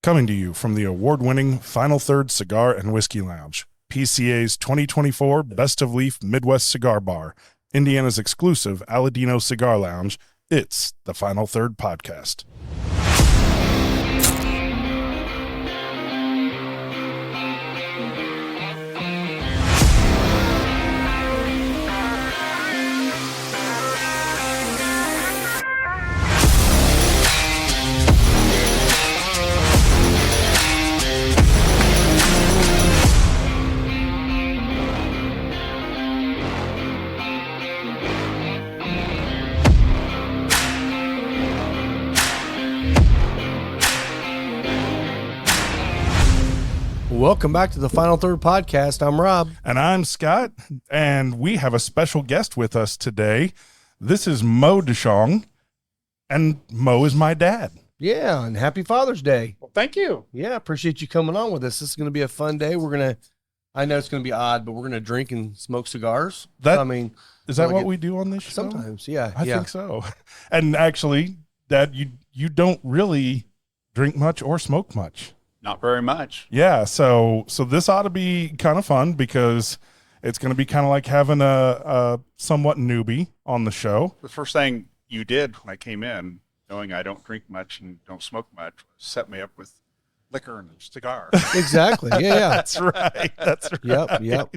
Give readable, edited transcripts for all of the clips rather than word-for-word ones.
Coming to you from the award-winning Final Third Cigar and Whiskey Lounge, PCA's 2024 Best of Leaf Midwest Cigar Bar, Indiana's exclusive Aladino Cigar Lounge, it's the Final Third Podcast. Welcome back to the Final Third Podcast. I'm Rob. And I'm Scott, and we have a special guest with us today. This is Mo Deshong, and Mo is my dad. Yeah, and happy Father's Day. Well, thank you. Yeah, appreciate you coming on with us. This is going to be a fun day. I know it's going to be odd, but we're going to drink and smoke cigars. Is that what we do on this show? Sometimes, yeah. I think so. And actually, Dad, you don't really drink much or smoke much. Not very much. Yeah, so this ought to be kind of fun because it's going to be kind of like having a somewhat newbie on the show. The first thing you did when I came in, knowing I don't drink much and don't smoke much, was set me up with liquor and a cigar. Exactly. Yeah. That's right. Yep.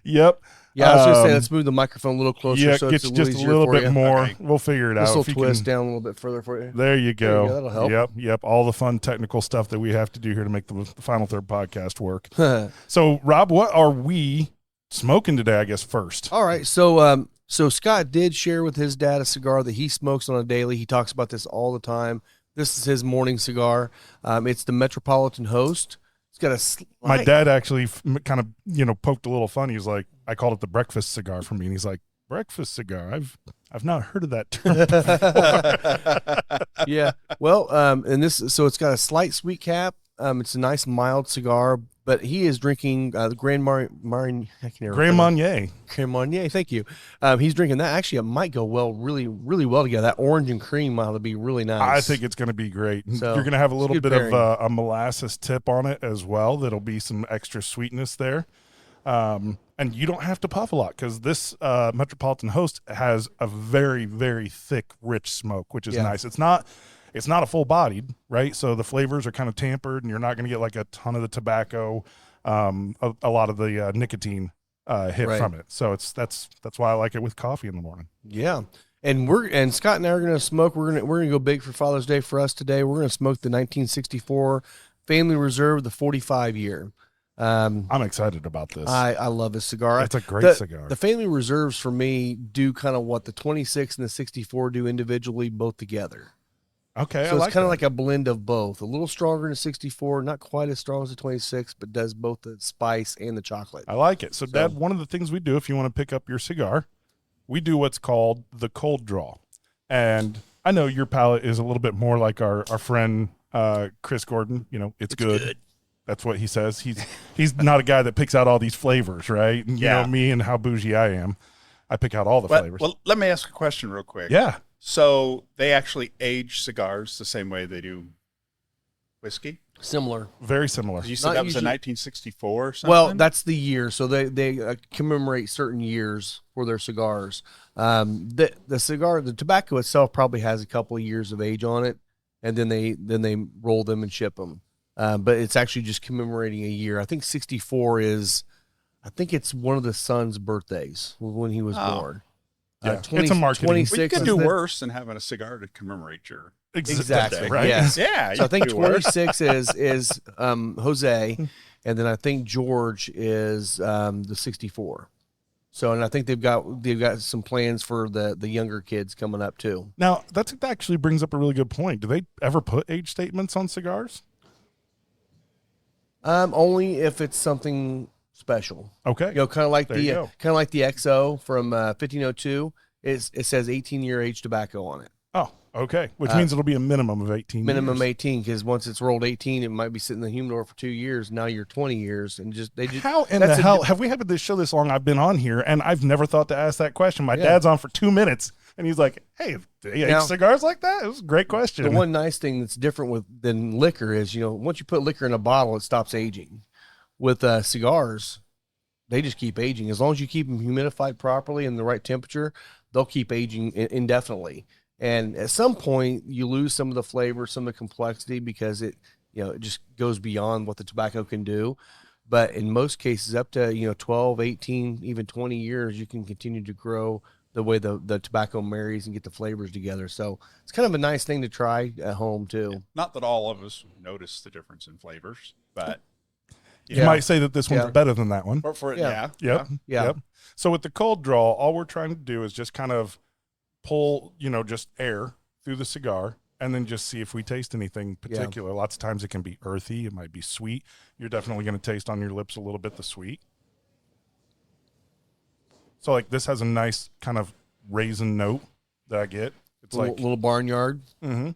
Yep. Yeah, I was going to say, let's move the microphone a little closer. Yeah, so get it's just a little bit more. Okay. We'll figure it out. This will twist down a little bit further for you. There you go. That'll help. Yep. All the fun technical stuff that we have to do here to make the Final Third Podcast work. So, Rob, what are we smoking today, I guess, first? All right. So Scott did share with his dad a cigar that he smokes on a daily. He talks about this all the time. This is his morning cigar. It's the Metropolitan Host. It's got a slight... My dad actually kind of, poked a little fun. He was like, I called it the breakfast cigar for me. And he's like, breakfast cigar? I've not heard of that term before. Yeah. Well, and so it's got a slight sweet cap. It's a nice mild cigar, but he is drinking the Grand Marnier. Grand Marnier. Grand Marnier. Thank you. He's drinking that. Actually, it might go really, really well together. That orange and cream ought to be really nice. I think it's going to be great. So, you're going to have a little bit pairing. of a molasses tip on it as well. That'll be some extra sweetness there. And you don't have to puff a lot because this Metropolitan Host has a very, very thick, rich smoke, which is nice. It's not a full bodied, right? So the flavors are kind of tampered, and you're not going to get like a ton of the tobacco, a lot of the nicotine hit from it. So that's why I like it with coffee in the morning. Yeah. And Scott and I are going to smoke. We're going to go big for Father's Day for us today. We're going to smoke the 1964 Family Reserve, the 45 year. I'm excited about this. I love this cigar. It's a great cigar. The Family Reserves for me do kind of what the 26 and the 64 do individually, both together. Okay, so it's kind of like a blend of both. A little stronger than the 64, not quite as strong as the 26, but does both the spice and the chocolate. I like it. So, Dad, one of the things we do if you want to pick up your cigar, we do what's called the cold draw. And I know your palate is a little bit more like our friend Chris Gordon. It's good. That's what he says. He's not a guy that picks out all these flavors, right? And, you know me and how bougie I am. I pick out all the flavors. Well, let me ask a question real quick. Yeah. So they actually age cigars the same way they do whiskey? Similar. Very similar. You said that was a 1964 or something? Well, that's the year. So they commemorate certain years for their cigars. The tobacco itself probably has a couple of years of age on it, and then they roll them and ship them. But it's actually just commemorating a year. I think 64 it's one of the son's birthdays when he was born. Yeah, it's a marketing. 26. You could do worse than having a cigar to commemorate your exactly right. Yes. Yeah. So I think 26 is Jose, and then I think George is the 64. So, and I think they've got some plans for the younger kids coming up too. Now that actually brings up a really good point. Do they ever put age statements on cigars? Only if it's something special. Okay. Kind of like the XO from 1502. It says 18-year age tobacco on it. Oh, okay. Which means it'll be a minimum of 18 Minimum years. 18, because once it's rolled 18, it might be sitting in the humidor for 2 years. Now you're 20 years, and how in the hell have we had this show this long? I've been on here, and I've never thought to ask that question. My dad's on for 2 minutes. And he's like, hey, do they age Now- cigars like that? It was a great question. The one nice thing that's different than liquor is, once you put liquor in a bottle, it stops aging. With cigars, they just keep aging. As long as you keep them humidified properly and the right temperature, they'll keep aging indefinitely. And at some point, you lose some of the flavor, some of the complexity because it just goes beyond what the tobacco can do. But in most cases, up to 12, 18, even 20 years, you can continue to grow the way the tobacco marries and get the flavors together. So it's kind of a nice thing to try at home too. Not that all of us notice the difference in flavors, but You might say that this one's Yeah. better than that one. for it, Yeah. Yep. Yeah. Yep. So with the cold draw, all we're trying to do is just kind of pull, just air through the cigar and then just see if we taste anything particular. Lots of times it can be earthy. It might be sweet. You're definitely going to taste on your lips a little bit the sweet. So like this has a nice kind of raisin note that I get. It's like Little barnyard. Mm-hmm.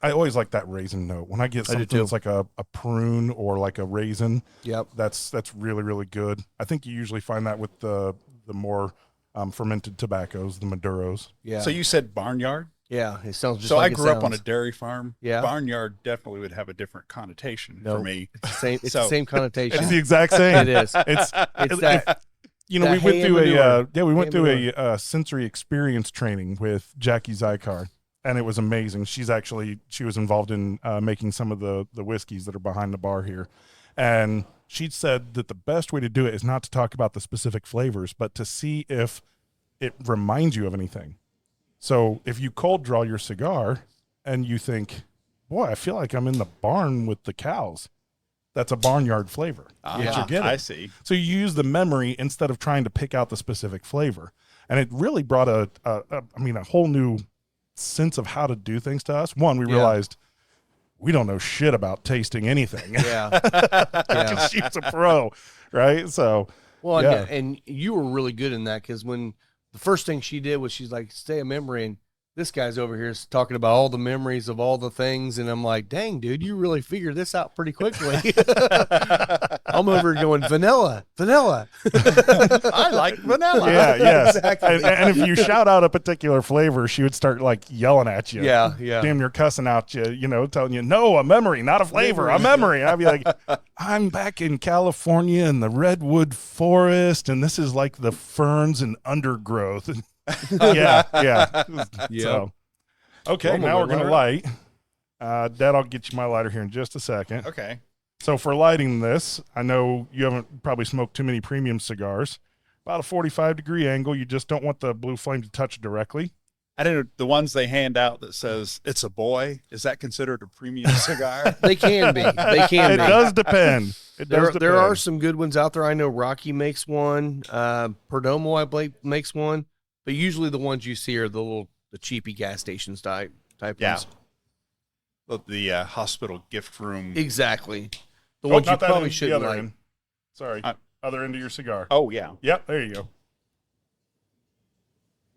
I always like that raisin note. When I get I do something too. that's like a prune or like a raisin, Yep. that's really, really good. I think you usually find that with the more fermented tobaccos, the Maduros. Yeah. So you said barnyard. Yeah. It sounds just So like I it grew up on a sounds. dairy farm. Yeah. Barnyard definitely would have a different connotation for No. me. It's the same. It's So- the same connotation. It's the exact same. It is. It's It's that. we that went hay through and manure. we went Hay and through a sensory experience training with Jackie Zycar, and it was amazing. She was involved in making some of the whiskeys that are behind the bar here, and she said that the best way to do it is not to talk about the specific flavors, but to see if it reminds you of anything. So if you cold draw your cigar and you think, boy, I feel like I'm in the barn with the cows, that's a barnyard flavor that you're getting. I see. So you use the memory instead of trying to pick out the specific flavor. And it really brought a whole new sense of how to do things to us. One, we realized we don't know shit about tasting anything. Yeah. Yeah. She's a pro, right? So, Well, yeah. and you were really good in that because when the first thing she did was she's like, stay a memory. And this guy's over here is talking about all the memories of all the things. And I'm like, dang, dude, you really figured this out pretty quickly. I'm over here going, vanilla. I like vanilla. Yeah, yes. Exactly. And if you shout out a particular flavor, she would start like yelling at you. Yeah, yeah. Damn near cussing out you, telling you, no, a memory, not a flavor, a memory. And I'd be like, I'm back in California in the redwood forest, and this is like the ferns and undergrowth. yeah. So, okay, Well, I'm now we're gonna going to light. Dad, I'll get you my lighter here in just a second. Okay. So for lighting this, I know you haven't probably smoked too many premium cigars. About a 45-degree angle. You just don't want the blue flame to touch directly. I don't know, the ones they hand out that says it's a boy, is that considered a premium cigar? They can be. They can It be. does depend. It does There are depend. some good ones out there. I know Rocky makes one. Perdomo, I believe, makes one. But usually the ones you see are the cheapy gas stations type Yeah. ones. The hospital gift room. Exactly. The Oh, ones you not that probably end, the shouldn't other like. end. Sorry. Other end of your cigar. Oh, yeah. Yep, there you go.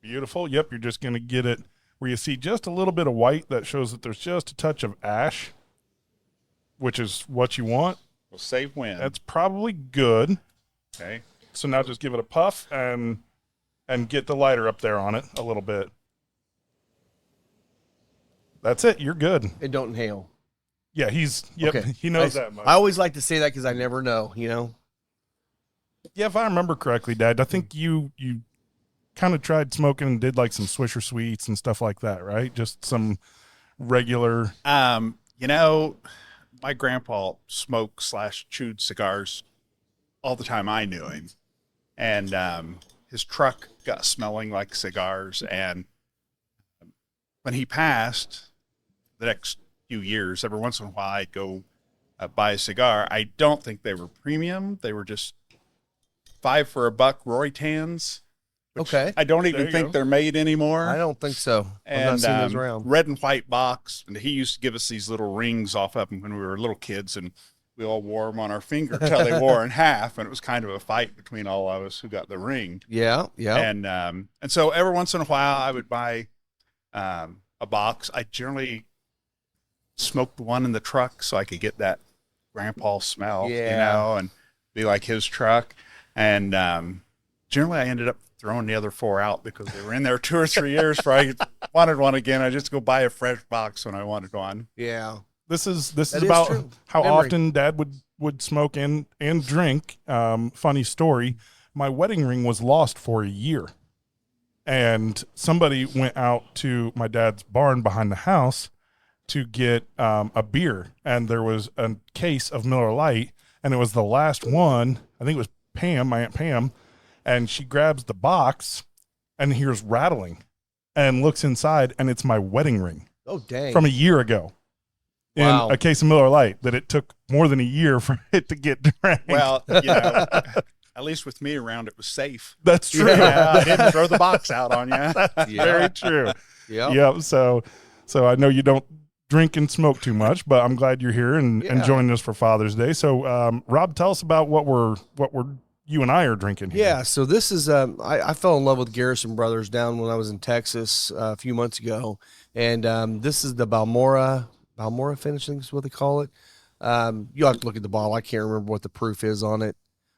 Beautiful. Yep, you're just going to get it where you see just a little bit of white that shows that there's just a touch of ash, which is what you want. We'll save wind. That's probably good. Okay. So now just give it a puff and get the lighter up there on it a little bit. That's it. You're good. And don't inhale. Yeah, Okay. he knows that much. I always like to say that because I never know, Yeah, if I remember correctly, Dad, I think you kind of tried smoking and did like some Swisher Sweets and stuff like that, right? Just some regular. My grandpa smoked / chewed cigars all the time I knew him. And his truck got smelling like cigars. And when he passed, the next few years, every once in a while, I'd go buy a cigar. I don't think they were premium. They were just $5 for $1 Roy Tans. Okay. I don't There even you think go. they're made anymore. I don't think so. I've not And seen those around. red and white box. And he used to give us these little rings off of them when we were little kids, and we all wore them on our finger till they wore in half. And it was kind of a fight between all of us who got the ring. Yeah, yeah. And so every once in a while, I would buy a box. I generally smoked the one in the truck so I could get that grandpa smell, Yeah. and be like his truck. And generally I ended up throwing the other 4 out because they were in there 2 or 3 years before I wanted one again. I just go buy a fresh box when I wanted one. Yeah. This is That about true. how Memory. often Dad would smoke and drink. Funny story. My wedding ring was lost for a year. And somebody went out to my dad's barn behind the house to get a beer. And there was a case of Miller Lite. And it was the last one. I think it was Pam, my Aunt Pam. And she grabs the box and hears rattling and looks inside. And it's my wedding ring Oh, dang. from a year ago. In Wow. a case of Miller Lite that it took more than a year for it to get drank. Well, you know, at least with me around, it was safe. That's true. Yeah, I didn't throw the box out on you. That's very true. Yep. Yep. So I know you don't drink and smoke too much, but I'm glad you're here and joining us for Father's Day. So, Rob, tell us about what you and I are drinking here. Yeah, so this is I fell in love with Garrison Brothers down when I was in Texas a few months ago, and this is the Balmora finish, I think is what they call it. You'll have to look at the bottle. I can't remember what the proof is on it,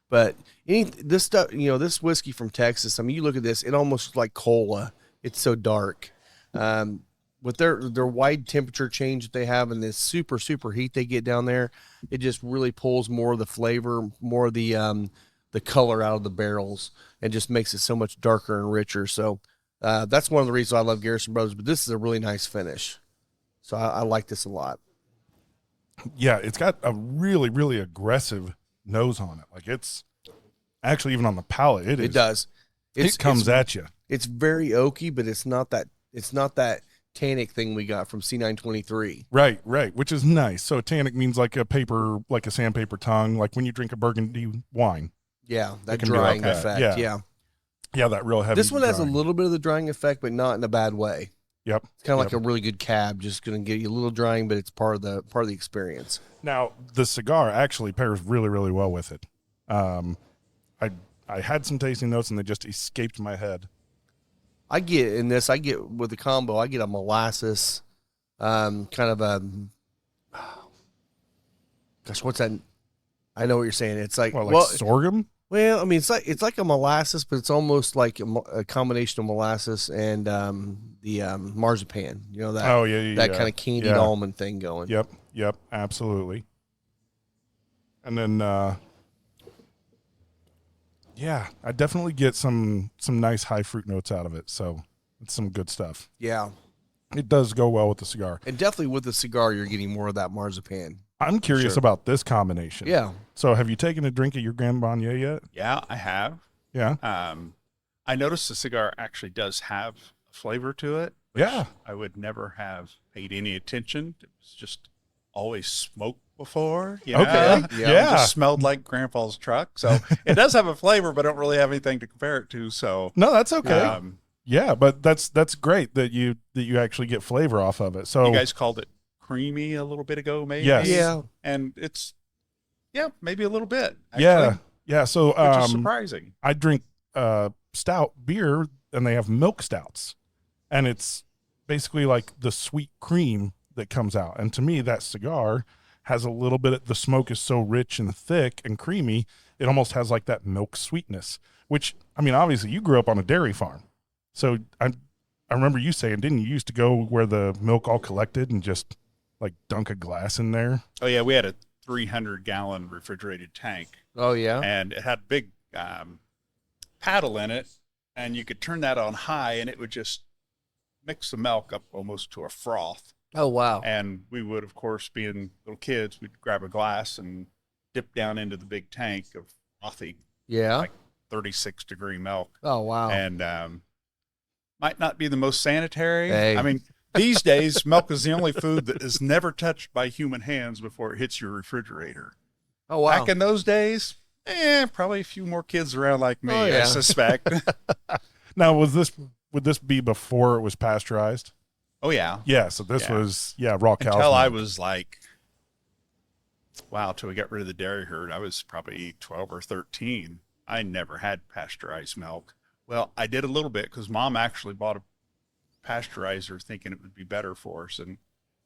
but this stuff, this whiskey from Texas. I mean, you look at this, it almost looks like cola. It's so dark. With their wide temperature change that they have and this super heat they get down there, it just really pulls more of the flavor, more of the color out of the barrels, and just makes it so much darker and richer. So that's one of the reasons I love Garrison Brothers. But this is a really nice finish, so I like this a lot. Yeah, it's got a really, really aggressive nose on it. Like it's actually even on the palate. It does. It comes at you. It's very oaky, but it's not that tannic thing we got from C923. Right, which is nice. So tannic means like a sandpaper tongue, like when you drink a Burgundy wine. Yeah, that can be like drying that. effect. Yeah. Yeah, that real heavy. This one has a drying. little bit of the drying effect, but not in a bad way. Yep. It's kind of like a really good cab, just going to get you a little drying, but it's part of the experience. Now, the cigar actually pairs really, really well with it. I had some tasting notes and they just escaped my head. I get with the combo, I get a molasses, kind of a, gosh, what's that? I know what you're saying. It's like, sorghum? Well, I mean, it's like a molasses, but it's almost like a combination of molasses and the marzipan. You know that that kind of candied almond thing going. Yep, absolutely. And then, I definitely get some nice high fruit notes out of it. So it's some good stuff. Yeah, it does go well with the cigar. And definitely with the cigar, you're getting more of that marzipan. I'm curious about this combination. Yeah. So have you taken a drink of your Grand Marnier yet? Yeah, I have. Yeah. I noticed the cigar actually does have a flavor to it. Yeah. I would never have paid any attention. It was just always smoked before. You know? Okay. Yeah. It just smelled like Grandpa's truck. So it does have a flavor, but I don't really have anything to compare it to. So no, that's okay. Yeah, but that's great that you actually get flavor off of it. So you guys called it creamy a little bit ago, maybe. Yes. Yeah. And it's maybe a little bit. Actually, yeah. So which is surprising. I drink stout beer, and they have milk stouts, and it's basically like the sweet cream that comes out. And to me, that cigar has a little bit of, the smoke is so rich and thick and creamy, it almost has like that milk sweetness. Which, I mean, obviously, you grew up on a dairy farm, so I remember you saying, didn't you used to go where the milk all collected and just like dunk a glass in there? Oh yeah, we had a 300-gallon refrigerated tank. Oh yeah, and it had a big paddle in it, and you could turn that on high, and it would just mix the milk up almost to a froth. Oh wow! And we would, of course, being little kids, we'd grab a glass and dip down into the big tank of frothy, like 36-degree milk. Oh wow! And might not be the most sanitary. Hey. I mean, these days, milk is the only food that is never touched by human hands before it hits your refrigerator. Oh, wow. Back in those days, probably a few more kids around like me, Oh, yeah. I suspect. Now, would this be before it was pasteurized? Oh, yeah. Yeah, so this was, raw cow. Until I was like, till we got rid of the dairy herd, I was probably 12 or 13. I never had pasteurized milk. Well, I did a little bit because Mom actually bought a pasteurizer thinking it would be better for us, and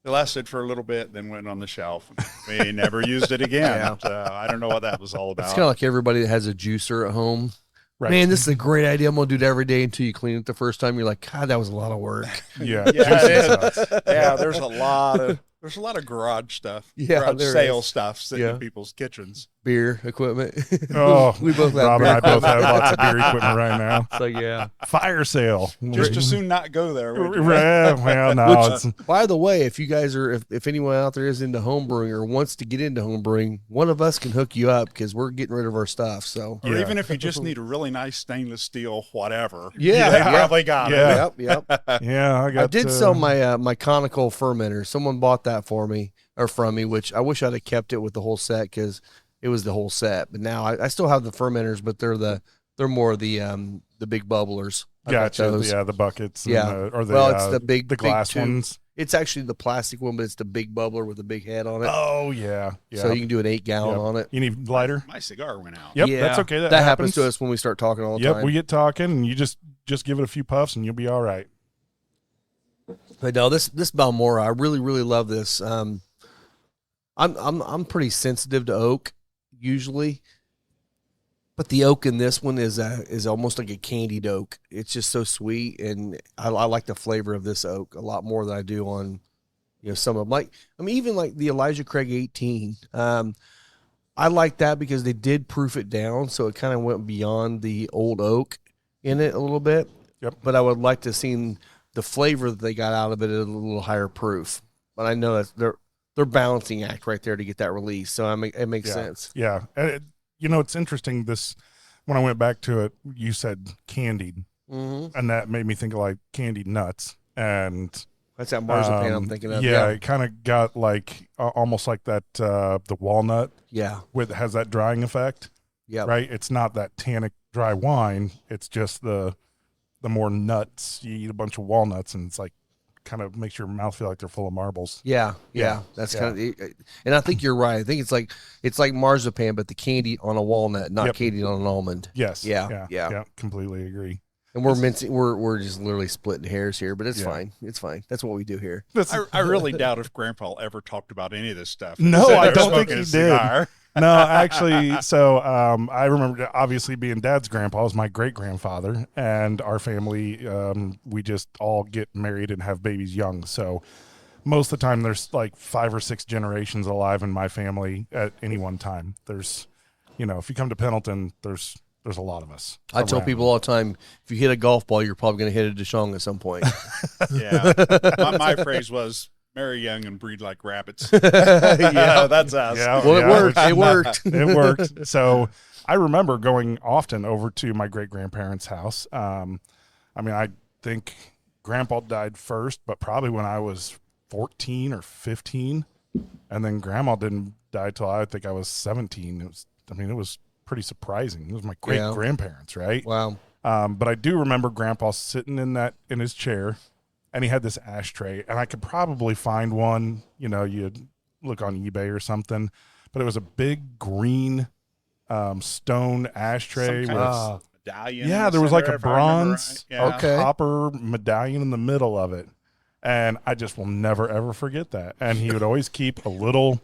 it lasted for a little bit, then went on the shelf. We never used it again. Yeah. So I don't know what that was all about. It's kind of like everybody that has a juicer at home. Right. Man, this is a great idea. I'm gonna do it every day until you clean it the first time. You're like, God, that was a lot of work. Yeah. Yeah, juicy it is. sauce. Yeah, there's a lot of garage stuff. Yeah, garage there sale is. stuff sitting Yeah. in people's kitchens. Beer equipment. Oh, we both have Rob and I beer both have equipment. lots of beer equipment right now. So yeah. Fire sale. Just as soon not go there. would you? Well, no, it's By the way, if you guys are, if anyone out there is into homebrewing or wants to get into homebrewing, one of us can hook you up because we're getting rid of our stuff. So Or Yeah. even if you just need a really nice stainless steel, whatever. Yeah, they yeah. probably got Yeah. it. yep. yeah. I got. I did sell my my conical fermenter. Someone bought that for me or from me, which I wish I'd have kept it with the whole set because it was the whole set. But now I still have the fermenters, but they're more the big bubblers. I got Gotcha. those. Yeah, the buckets. And Yeah. or the Well, it's the big glass tube. ones. It's actually the plastic one, but it's the big bubbler with the big head on it. Oh yeah. Yeah. So you can do an 8-gallon Yep. on it. You need lighter. My cigar went out. Yep, Yeah, that's okay. That happens happens to us when we start talking all the Yep, time. we get talking, and you just give it a few puffs, and you'll be all right. But no, this Balmora, I really love this. I'm pretty sensitive to oak usually, but the oak in this one is almost like a candied oak. It's just so sweet, and I like the flavor of this oak a lot more than I do on some of them. Like even like the Elijah Craig 18. I like that because they did proof it down, so it kind of went beyond the old oak in it a little bit. Yep. But I would like to see the flavor that they got out of it at a little higher proof. But I know that's their balancing act right there to get that release. So it makes sense. Yeah, and it's interesting. This when I went back to it, you said candied, Mm-hmm. and that made me think of like candied nuts, and That's that marzipan I'm thinking of. Yeah, it kind of got like almost like that the walnut Yeah. has that drying effect. Yeah. Right. It's not that tannic dry wine. It's just the more nuts. You eat a bunch of walnuts, and it's like kind of makes your mouth feel like they're full of marbles. Yeah. That's kind of, and I think you're right. I think it's like marzipan, but the candy on a walnut, not candy on an almond. Yes. Yeah. Completely agree. And we're mincing. We're just literally splitting hairs here, but it's fine. It's fine. That's what we do here. I really doubt if Grandpa ever talked about any of this stuff. No, Sitting I there don't think smoking he a cigar. No, actually, so I remember obviously being Dad's grandpa was my great grandfather, and our family, we just all get married and have babies young. So most of the time, there's like 5 or 6 generations alive in my family at any one time. There's, if you come to Pendleton, there's a lot of us. I tell around. people all the time, if you hit a golf ball, you're probably going to hit a Deshong at some point. Yeah. My phrase was, marry young and breed like rabbits. Yeah. That's us. Yeah, Well, yeah, it worked. It worked. So I remember going often over to my great grandparents' house. I think Grandpa died first, but probably when I was 14 or 15, and then Grandma didn't die till I think I was 17. It was pretty surprising. It was my great grandparents, right? Wow. But I do remember Grandpa sitting in his chair, and he had this ashtray, and I could probably find one. You'd look on eBay or something, but it was a big green stone ashtray Some with kind of medallion. yeah, in the there was like center, a if I remember bronze right. or Yeah. Okay. copper medallion in the middle of it, and I just will never ever forget that. And he would always keep a little,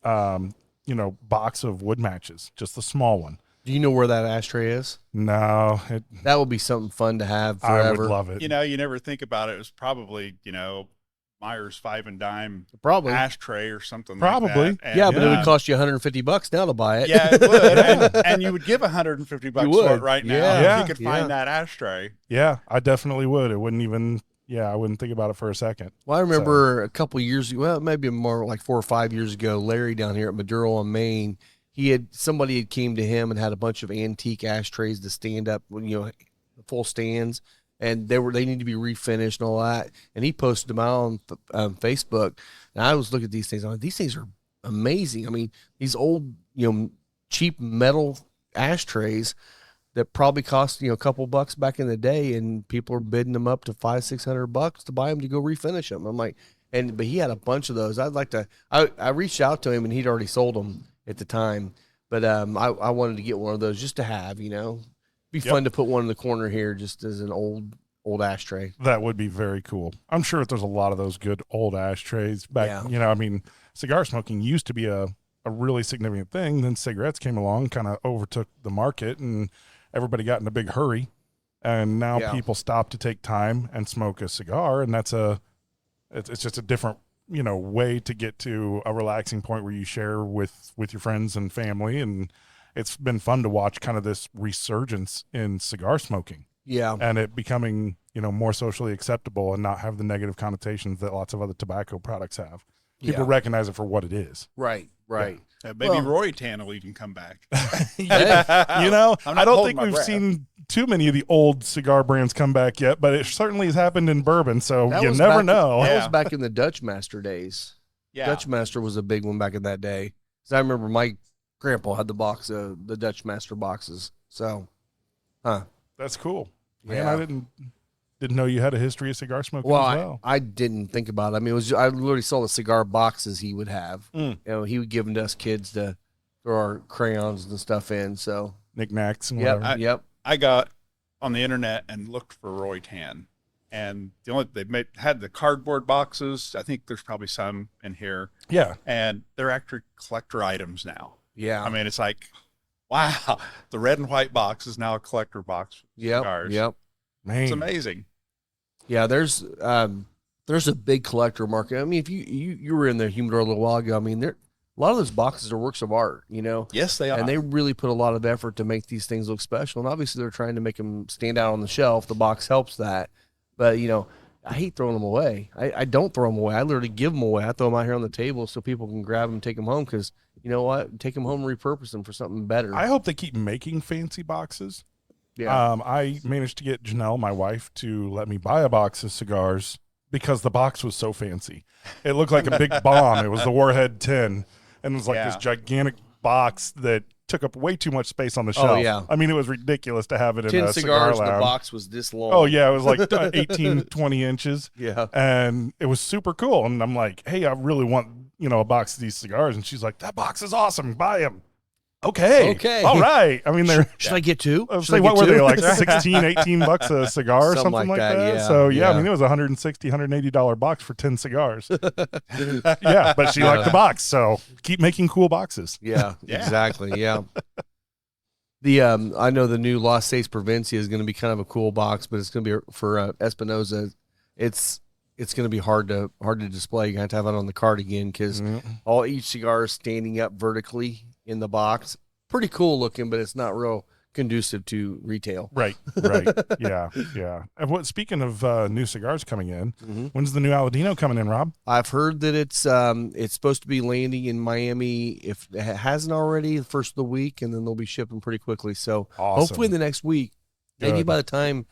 box of wood matches, just the small one. Do you know where that ashtray is? No, That would be something fun to have I forever. would love it. You never think about it. It was probably, Myers 5 and dime Probably. ashtray or something Probably. like that. And, Yeah, but it would cost you $150 now to buy it. Yeah, it would. and you would give $150 You for would. it right now Yeah. if you could find that ashtray. Yeah, I definitely would. It wouldn't even. Yeah, I wouldn't think about it for a second. Well, I remember a couple of years ago, well, maybe more like 4 or 5 years ago, Larry down here at Maduro on Main, somebody had came to him and had a bunch of antique ashtrays to stand up, full stands, and they need to be refinished and all that. And he posted them out on Facebook, and I was looking at these things. I'm like, these things are amazing. I mean, these old, cheap metal ashtrays that probably cost a couple bucks back in the day, and people are bidding them up to $500-600 to buy them to go refinish them. I'm like, but he had a bunch of those. I'd like to. I reached out to him, and he'd already sold them at the time. But I wanted to get one of those just to have. Be fun to put one in the corner here, just as an old ashtray. That would be very cool. I'm sure that there's a lot of those good old ashtrays back. Yeah. Cigar smoking used to be a really significant thing. Then cigarettes came along, kind of overtook the market, and everybody got in a big hurry, and now people stop to take time and smoke a cigar, and it's just a different, way to get to a relaxing point where you share with your friends and family. And it's been fun to watch kind of this resurgence in cigar smoking. Yeah. And it becoming, more socially acceptable and not have the negative connotations that lots of other tobacco products have. People recognize it for what it is. Right. Maybe Roy Tan will even come back. I don't think we've seen too many of the old cigar brands come back yet, but it certainly has happened in bourbon, so you never know. That was back in the Dutch Master days. Yeah. Dutch Master was a big one back in that day. 'Cause I remember my grandpa had the box of the Dutch Master boxes. So, That's cool. Man, Yeah. I didn't know you had a history of cigar smoking well, as well. I didn't think about it. I mean, I literally saw the cigar boxes he would have. He would give them to us kids to throw our crayons and stuff in. So, Knickknacks and whatever. I got on the internet and looked for Roy Tan, and had the cardboard boxes. I think there's probably some in here. Yeah. And they're actually collector items now. yeah. I mean, it's like, wow, the red and white box is now a collector box for cigars. Yep. Man. It's amazing. Yeah, there's a big collector market. I mean, if you were in the humidor a little while ago, I mean, a lot of those boxes are works of art, Yes, they are. and they really put a lot of effort to make these things look special. And obviously, they're trying to make them stand out on the shelf. The box helps that, but I hate throwing them away. I don't throw them away. I literally give them away. I throw them out here on the table so people can grab them and take them home. Because you know what, take them home and repurpose them for something better. I hope they keep making fancy boxes. Yeah. I managed to get Janelle, my wife, to let me buy a box of cigars because the box was so fancy. It looked like a big bomb. It was the Warhead 10, and it was like this gigantic box that took up way too much space on the shelf. Oh, yeah. I mean, it was ridiculous to have it in 10 a cigar cigars, lounge. the box was this long. Oh, yeah. It was like 18, 20 inches. Yeah. And it was super cool. And I'm like, hey, I really want, a box of these cigars. And she's like, that box is awesome. Buy them. Okay. All right. I mean, they're. Should I get two? What were they, like 16, 18 bucks a cigar or something like that? Yeah. So, I mean, it was $160, $180 box for 10 cigars. Yeah, but she liked the box. So keep making cool boxes. Yeah, exactly. Yeah. I know the new Los Seis Provincia is going to be kind of a cool box, but it's going to be for Espinosa. It's going to be hard to display. You have to have it on the card again because each cigar is standing up vertically in the box. Pretty cool looking, but it's not real conducive to retail. Right. Yeah. And speaking of new cigars coming in, when's the new Aladino coming in, Rob? I've heard that it's supposed to be landing in Miami, if it hasn't already, the first of the week, and then they'll be shipping pretty quickly. So hopefully the next week, maybe by the time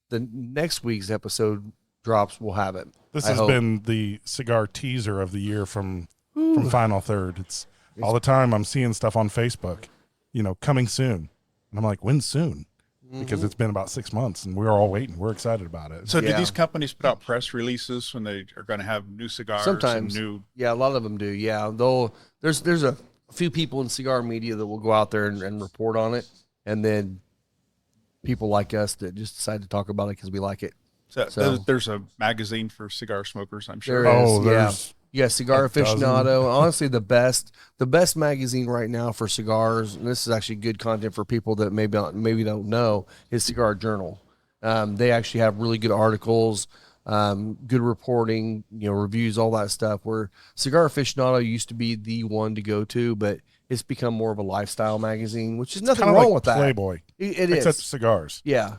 the next week's episode drops, we'll have it. This has been the cigar teaser of the year from Final Third. It's all the time I'm seeing stuff on Facebook, coming soon. And I'm like, when soon? Because it's been about 6 months and we're all waiting. We're excited about it. So do these companies put out press releases when they are going to have new cigars? Sometimes. Yeah, a lot of them do. Yeah. There's a few people in cigar media that will go out there and report on it. And then people like us that just decide to talk about it because we like it. So there's a magazine for cigar smokers, I'm sure. There is, yeah, Cigar Aficionado. Honestly, the best magazine right now for cigars, and this is actually good content for people that maybe don't know, is Cigar Journal. They actually have really good articles, good reporting, reviews, all that stuff. Where Cigar Aficionado used to be the one to go to, but it's become more of a lifestyle magazine, which is nothing wrong with that. Playboy, it except is cigars. Yeah,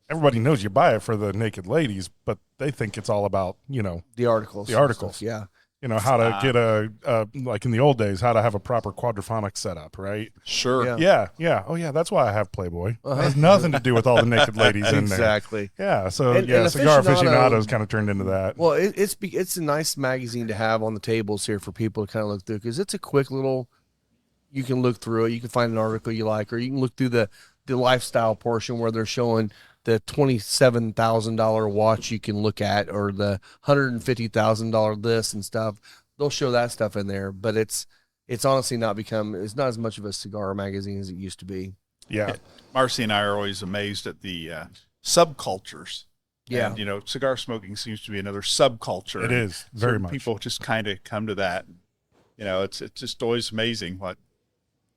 everybody knows you buy it for the naked ladies, but they think it's all about, the articles. Yeah. How to get like in the old days, how to have a proper quadraphonic setup, right? Sure. Yeah. Oh, yeah. That's why I have Playboy. It has nothing to do with all the naked ladies in there. Exactly. Yeah. So, And Cigar Aficionado's kind of turned into that. Well, it's a nice magazine to have on the tables here for people to kind of look through because it's a quick little. You can look through it. You can find an article you like, or you can look through the lifestyle portion where they're showing the $27,000 watch you can look at, or the $150,000 this and stuff. They'll show that stuff in there, but it's honestly it's not as much of a cigar magazine as it used to be. Yeah. Marcy and I are always amazed at the subcultures. Yeah. And, cigar smoking seems to be another subculture. It is very much. People just kind of come to that. It's just always amazing what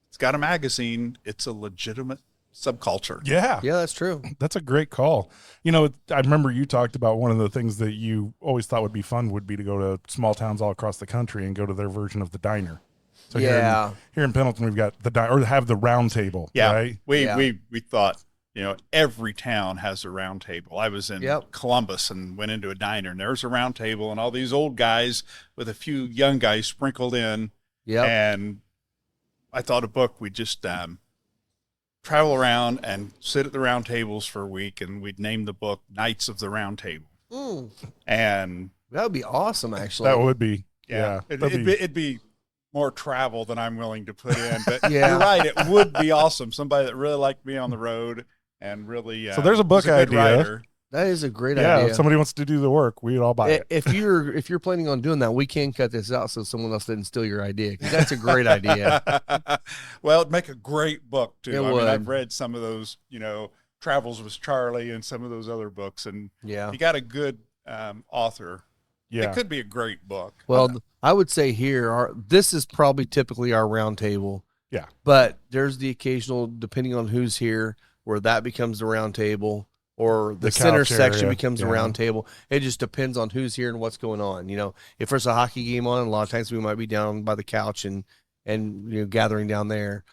it's got a magazine. It's a legitimate subculture. Yeah. Yeah, that's true. That's a great call. I remember you talked about one of the things that you always thought would be fun would be to go to small towns all across the country and go to their version of the diner. So Yeah. here in Pendleton, we've got the diner, or have the round table, Yeah. right? We thought, every town has a round table. I was in Yep. Columbus and went into a diner, and there's a round table and all these old guys with a few young guys sprinkled in. Yep. And I thought a book, we'd just travel around and sit at the round tables for a week, and we'd name the book Knights of the Round Table. And That would be awesome, actually. That would be, it'd be more travel than I'm willing to put in. But Yeah. you're right, it would be awesome. Somebody that really liked me on the road and really So there's a book was a good idea. writer. That is a great yeah. idea. If somebody wants to do the work, we'd all buy it. If you're planning on doing that, we can cut this out so someone else didn't steal your idea, 'cause that's a great idea. Well, it'd make a great book too. It I would. mean, I've read some of those, Travels with Charlie and some of those other books, and Yeah. you got a good author. Yeah. It could be a great book. Well, I would say here, this is probably typically our round table. Yeah. But there's the occasional, depending on who's here, where that becomes the round table, or the center couch section area. becomes the Yeah. round table. It just depends on who's here and what's going on. If there's a hockey game on, a lot of times we might be down by the couch and gathering down there.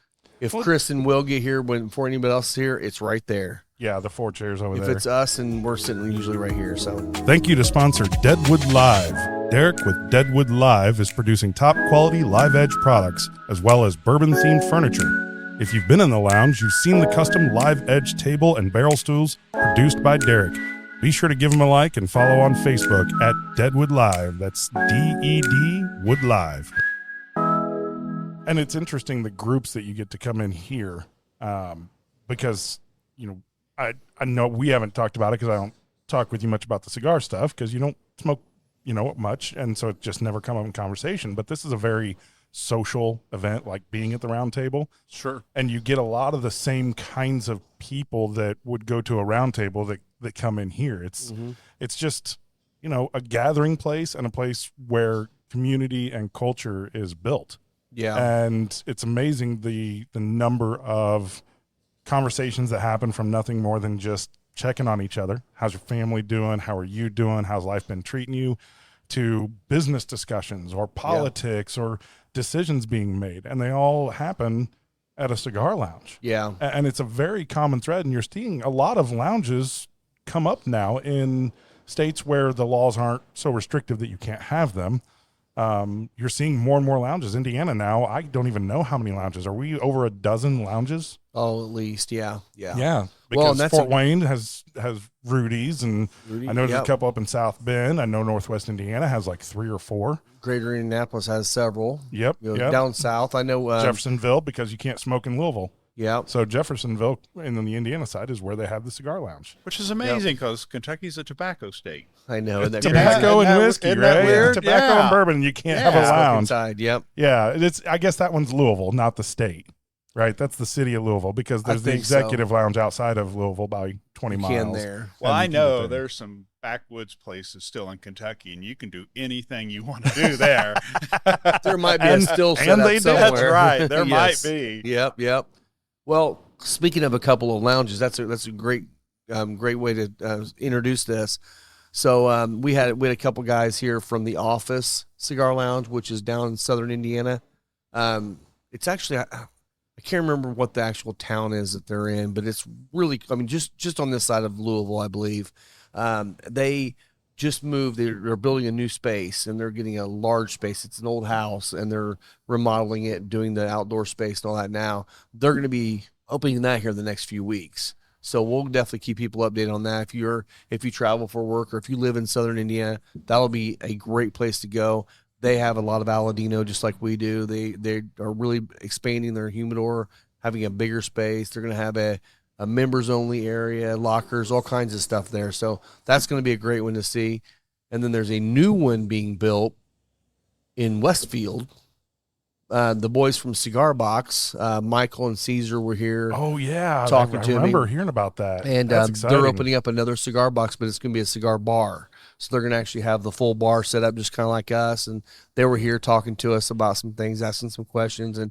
If Chris and Will get here before anybody else is here, it's right there. Yeah, the 4 chairs over If there. it's us, and we're sitting usually right here. So Thank you to sponsor Deadwood Live. Derek with Deadwood Live is producing top quality live edge products as well as bourbon themed furniture. If you've been in the lounge, you've seen the custom live edge table and barrel stools produced by Derek. Be sure to give him a like and follow on Facebook at Deadwood Live. That's DED Wood Live. And it's interesting the groups that you get to come in here because, I know we haven't talked about it because I don't talk with you much about the cigar stuff because you don't smoke, much. And so it just never come up in conversation. But this is a very social event, like being at the round table. Sure. And you get a lot of the same kinds of people that would go to a round table that come in here. It's just, a gathering place and a place where community and culture is built. yeah, And it's amazing the number of conversations that happen from nothing more than just checking on each other. How's your family doing? How are you doing? How's life been treating you? To business discussions or politics or decisions being made. And they all happen at a cigar lounge. yeah, And it's a very common thread. And you're seeing a lot of lounges come up now in states where the laws aren't so restrictive that you can't have them. You're seeing more and more lounges. Indiana now, I don't even know how many lounges. Are we over a dozen lounges? oh, at least, yeah. Yeah. Well, Because and that's Fort Wayne has Rudy's, and Rudy, I know there's yep. a couple up in South Bend. I know Northwest Indiana has like 3 or 4. Greater Indianapolis has several. Yep. Yep. Down south, I know. Jeffersonville, because you can't smoke in Louisville. Yeah, So Jeffersonville, and then the Indiana side, is where they have the cigar lounge. Which is amazing because Kentucky's a tobacco state. I know. Isn't that Tobacco crazy? and whiskey, isn't that right? weird? Tobacco Yeah. and bourbon, you can't have Yeah. a Smoking lounge. side, yep. Yeah, I guess that one's Louisville, not the state, right? That's the city of Louisville, because there's the think so. executive lounge outside of Louisville by 20 You miles. can there. Well, And I you can know get there. there's some backwoods places still in Kentucky, and you can do anything you want to do there. There might be And- a still set and up they do. somewhere. That's right. There Yes. might be. Yep. Well, speaking of a couple of lounges, that's a great way to introduce this. So we had a couple guys here from the Office Cigar Lounge, which is down in southern Indiana. It's actually I can't remember what the actual town is that they're in, but it's really, just on this side of Louisville, I believe. They just moved. They're building a new space, and they're getting a large space. It's an old house, and they're remodeling it, doing the outdoor space and all that now. They're going to be opening that here the next few weeks. So we'll definitely keep people updated on that. If you travel for work or if you live in southern Indiana, that'll be a great place to go. They have a lot of Aladino just like we do. They are really expanding their humidor, having a bigger space. They're going to have a members only area, lockers, all kinds of stuff there. So that's going to be a great one to see. And then there's a new one being built in Westfield. The boys from Cigar Box, Michael and Caesar were here. Oh, yeah. Talking I to me. remember hearing about that. And That's exciting. they're opening up another cigar box, but it's going to be a cigar bar. So they're going to actually have the full bar set up just kind of like us. And they were here talking to us about some things, asking some questions. And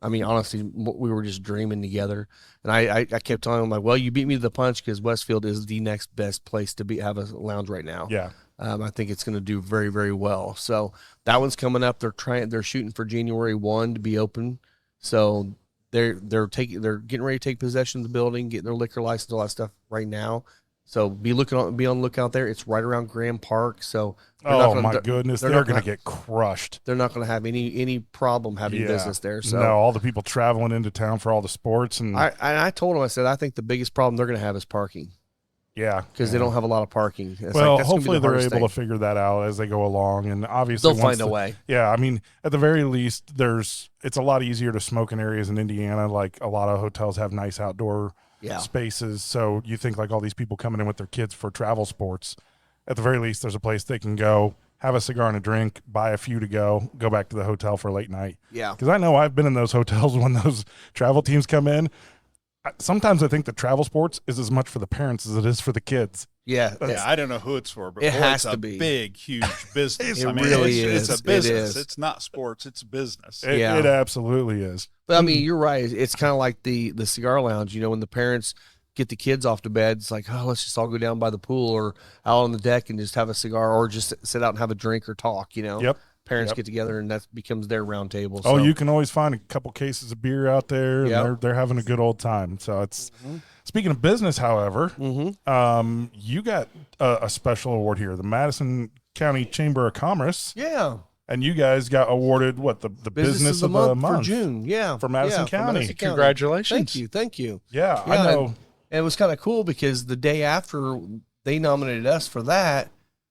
I mean, honestly, we were just dreaming together. And I kept telling him, like, well, you beat me to the punch because Westfield is the next best place to have a lounge right now. Yeah. I think it's going to do very, very well. So that one's coming up. They're shooting for January 1 to be open. So they're getting ready to take possession of the building, getting their liquor license, all that stuff right now. So be on the lookout there. It's right around Grand Park. So my goodness, they're going to get crushed. They're not going to have any problem having business there. So no, all the people traveling into town for all the sports, and I told them, I said, I think the biggest problem they're going to have is parking. Yeah, because they don't have a lot of parking. It's hopefully they're able to figure that out as they go along, and obviously they'll find a way. Yeah, I mean, at the very least, it's a lot easier to smoke in areas in Indiana. Like a lot of hotels have nice outdoor spaces, so you think like all these people coming in with their kids for travel sports. At the very least, there's a place they can go, have a cigar and a drink, buy a few to go back to the hotel for late night. Yeah, because I know I've been in those hotels when those travel teams come in. Sometimes I think the travel sports is as much for the parents as it is for the kids. Yeah, I don't know who it's for, but it has to be big, huge business. It really is. It's a business. It's not sports. It's business. It absolutely is. But I mean, you're right. It's kind of like the cigar lounge. You know, when the parents get the kids off to bed, it's like, oh, let's just all go down by the pool or out on the deck and just have a cigar, or just sit out and have a drink or talk. You know. Yep. Parents get together, and that becomes their round table. So. Oh, you can always find a couple cases of beer out there, and they're having a good old time. So it's speaking of business, however, you got a special award here, the Madison County Chamber of Commerce. Yeah. And you guys got awarded the business of the month for June. Yeah, for Madison County. Congratulations! Thank you. Yeah, I know. And it was kind of cool because the day after they nominated us for that,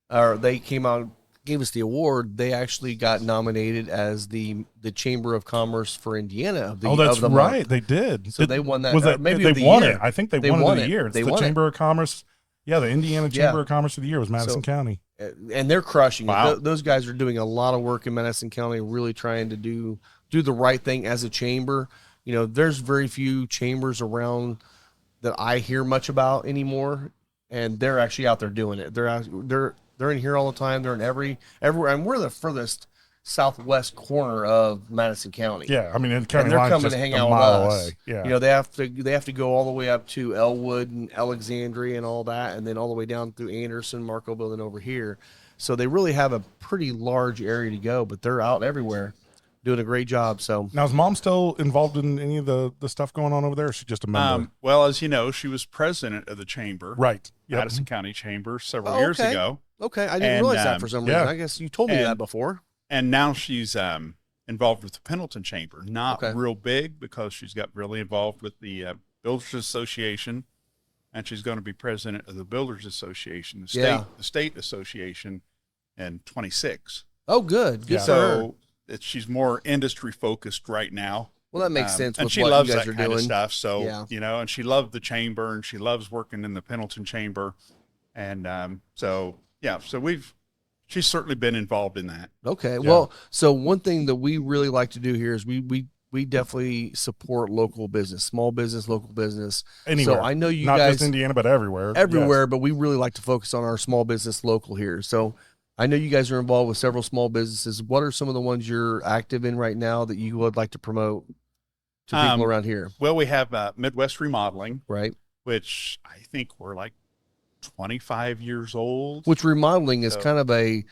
or they came out. Gave us the award, they actually got nominated as the Chamber of Commerce for Indiana. That's right. Month. They did. So they won that. Was that maybe they won it? I think they won it of the year. It's the Chamber of Commerce. Yeah, the Indiana Chamber of Commerce of the year was Madison County. And they're crushing it. Those guys are doing a lot of work in Madison County, really trying to do the right thing as a chamber. You know, there's very few chambers around that I hear much about anymore, and they're actually out there doing it. They're in here all the time. They're in everywhere, and we're the furthest southwest corner of Madison County. Yeah, I mean, the county and they're line's coming just to hang a out mile with us. away. Yeah, you know, they have to go all the way up to Elwood and Alexandria and all that, and then all the way down through Anderson, Markoville, and over here. So they really have a pretty large area to go, but they're out everywhere, doing a great job. So now, is Mom still involved in any of the stuff going on over there, or is she just a member? Well, as you know, she was president of the chamber, right? Madison County Chamber several years ago. Okay, I didn't realize that for some reason. I guess you told me that before. And now she's involved with the Pendleton Chamber. Not real big, because she's got really involved with the Builders Association, and she's going to be president of the Builders Association, the state association, in 26. Oh, good. Good so she's more industry focused right now. Well, that makes sense. And with she what loves you guys that are kind doing. of stuff. So you know, and she loved the chamber, and she loves working in the Pendleton Chamber, and so she's certainly been involved in that. Okay. Yeah. Well, so one thing that we really like to do here is we definitely support local business, small business, local business. Anywhere. So I know you not guys, just Indiana, but everywhere. Everywhere, but we really like to focus on our small business local here. So I know you guys are involved with several small businesses. What are some of the ones you're active in right now that you would like to promote to people around here? Well, we have Midwest Remodeling, right? Which I think we're like 25 years old. Which remodeling is kind of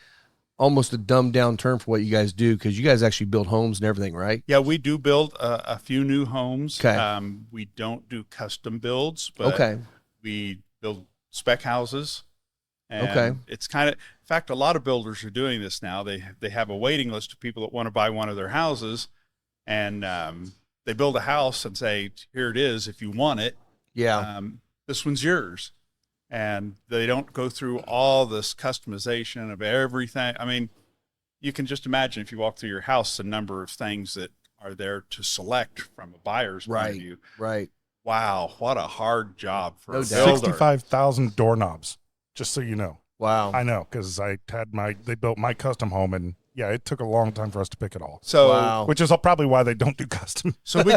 almost a dumbed down term for what you guys do, because you guys actually build homes and everything, right? Yeah, we do build a few new homes. Okay. We don't do custom builds, but we build spec houses. And it's kind of, in fact, a lot of builders are doing this now. They have a waiting list of people that want to buy one of their houses, and they build a house and say, here it is, if you want it. Yeah. This one's yours. And they don't go through all this customization of everything. I mean, you can just imagine if you walk through your house, the number of things that are there to select from a buyer's point of view. Right. Wow, what a hard job for a builder. 65,000 doorknobs, just so you know. Wow. I know, because they built my custom home, and it took a long time for us to pick it all. So, which is probably why they don't do custom. So we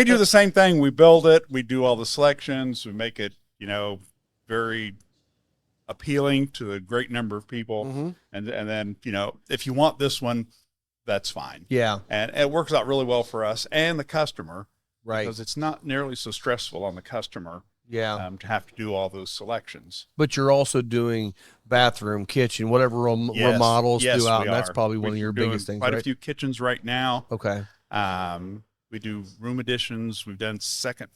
do the same thing. We build it, we do all the selections, we make it, very appealing to a great number of people. Mm-hmm. And then, if you want this one, that's fine. Yeah. And it works out really well for us and the customer, Right. because it's not nearly so stressful on the customer Yeah. to have to do all those selections. But you're also doing bathroom, kitchen, whatever Yes. remodels Yes, throughout, we and that's are. probably one of We're your doing biggest things, quite right? a few kitchens right now. Okay. We do room additions. We've done second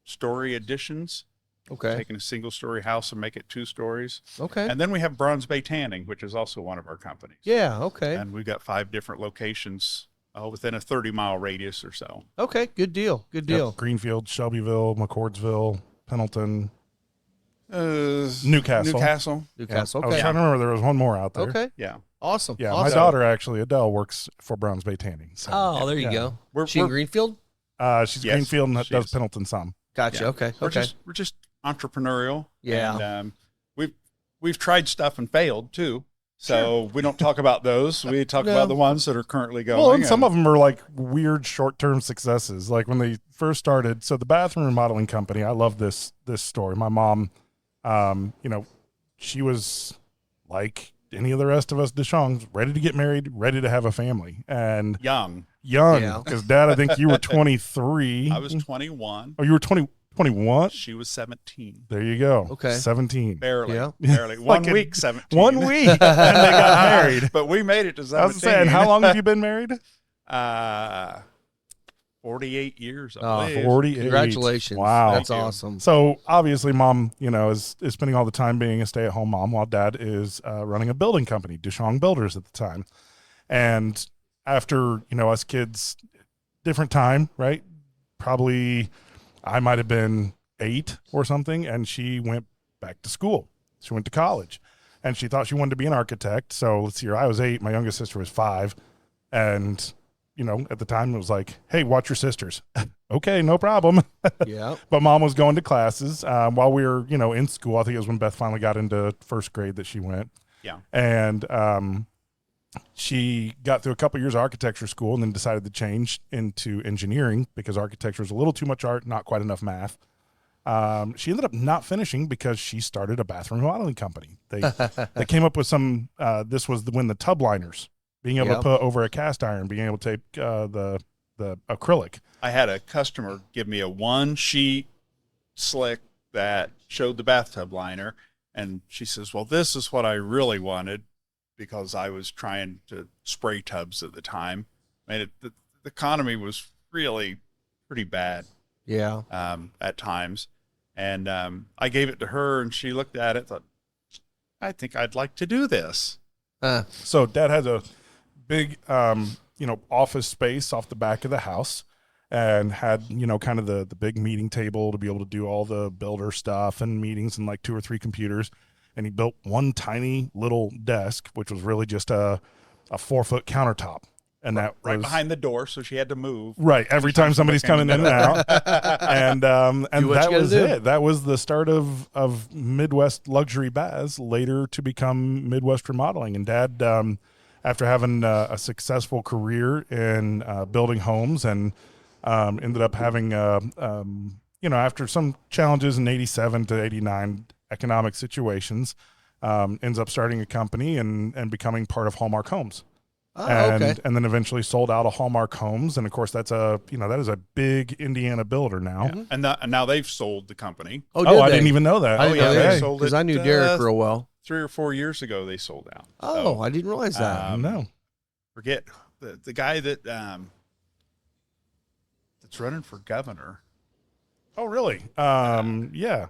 story additions, Okay. taking a single story house and make it 2 stories. Okay. And then we have Bronze Bay Tanning, which is also one of our companies. Yeah. Okay. And we've got 5 different locations within a 30-mile radius or so. Okay. Good deal. Good Yep. deal. Greenfield, Shelbyville, McCordsville, Pendleton, Newcastle. Newcastle. Newcastle. I was Okay. trying to remember there was one more out there. Okay. Yeah. Awesome. Yeah, Awesome. my daughter actually, Adele, works for Bronze Bay Tanning. So, Oh, there you Yeah. go. We're- She in we're- Greenfield? she's Yes, Greenfield and she does is. Pendleton some. Gotcha. Yeah. Okay. We're Okay. just entrepreneurial. Yeah. And we've tried stuff and failed too. So we don't talk about those. We talk No. about the ones that are currently going. Well, and some of them are like weird short-term successes. Like when they first started. So the bathroom remodeling company, I love this story. My mom, she was like any of the rest of us Deshongs, ready to get married, ready to have a family, and young. Yeah. Because Dad, I think you were 23. I was 21. Oh, you were 21. She was 17. There you go. Okay. 17. Barely. Yeah. Barely. One Like week, 17. 1 week, and they got married. But we made it to 17. I was saying, how long have you been married? 48 years, I Oh, believe. 48. Congratulations. Wow. That's Thank you. awesome. So obviously, Mom, is spending all the time being a stay-at-home mom, while Dad is running a building company, Deshong Builders at the time. And after us kids, different time, right? Probably, I might have been 8 or something, and she went back to school. She went to college, and she thought she wanted to be an architect. So let's see here, I was 8, my youngest sister was 5, and at the time it was like, hey, watch your sisters. Okay, no problem. Yeah. But Mom was going to classes while we were, in school. I think it was when Beth finally got into first grade that she went. Yeah. And she got through a couple years of architecture school and then decided to change into engineering because architecture was a little too much art, not quite enough math. She ended up not finishing because she started a bathroom remodeling company. They came up with some, this was when the tub liners, being able to put over a cast iron, being able to take the acrylic. I had a customer give me a 1-sheet slick that showed the bathtub liner. And she says, well, this is what I really wanted, because I was trying to spray tubs at the time. The economy was really pretty bad. Yeah. At times. And I gave it to her, and she looked at it, thought, I think I'd like to do this. So Dad has a big, office space off the back of the house, and had, kind of the big meeting table to be able to do all the builder stuff and meetings, and like 2 or 3 computers. And he built one tiny little desk, which was really just a 4-foot countertop. And that Right was behind the door, so she had to move. right every time somebody's coming in and out. And what that you gotta was do. it. That was the start of Midwest luxury baths, later to become Midwest remodeling. And Dad, after having a successful career in building homes, and ended up having after some challenges in 87 to 89 economic situations, ends up starting a company and becoming part of Hallmark Homes. Oh, and okay. and then eventually sold out of Hallmark Homes, and of course that is a big Indiana builder now. Yeah. And now they've sold the company. Oh, Oh, I they? didn't even know that. I didn't know yeah, that. they sold Because it, I knew Derek real well. 3 or 4 years ago, they sold out. Oh, So, I didn't realize that. No. forget the guy that that's running for governor. Oh, really? Yeah.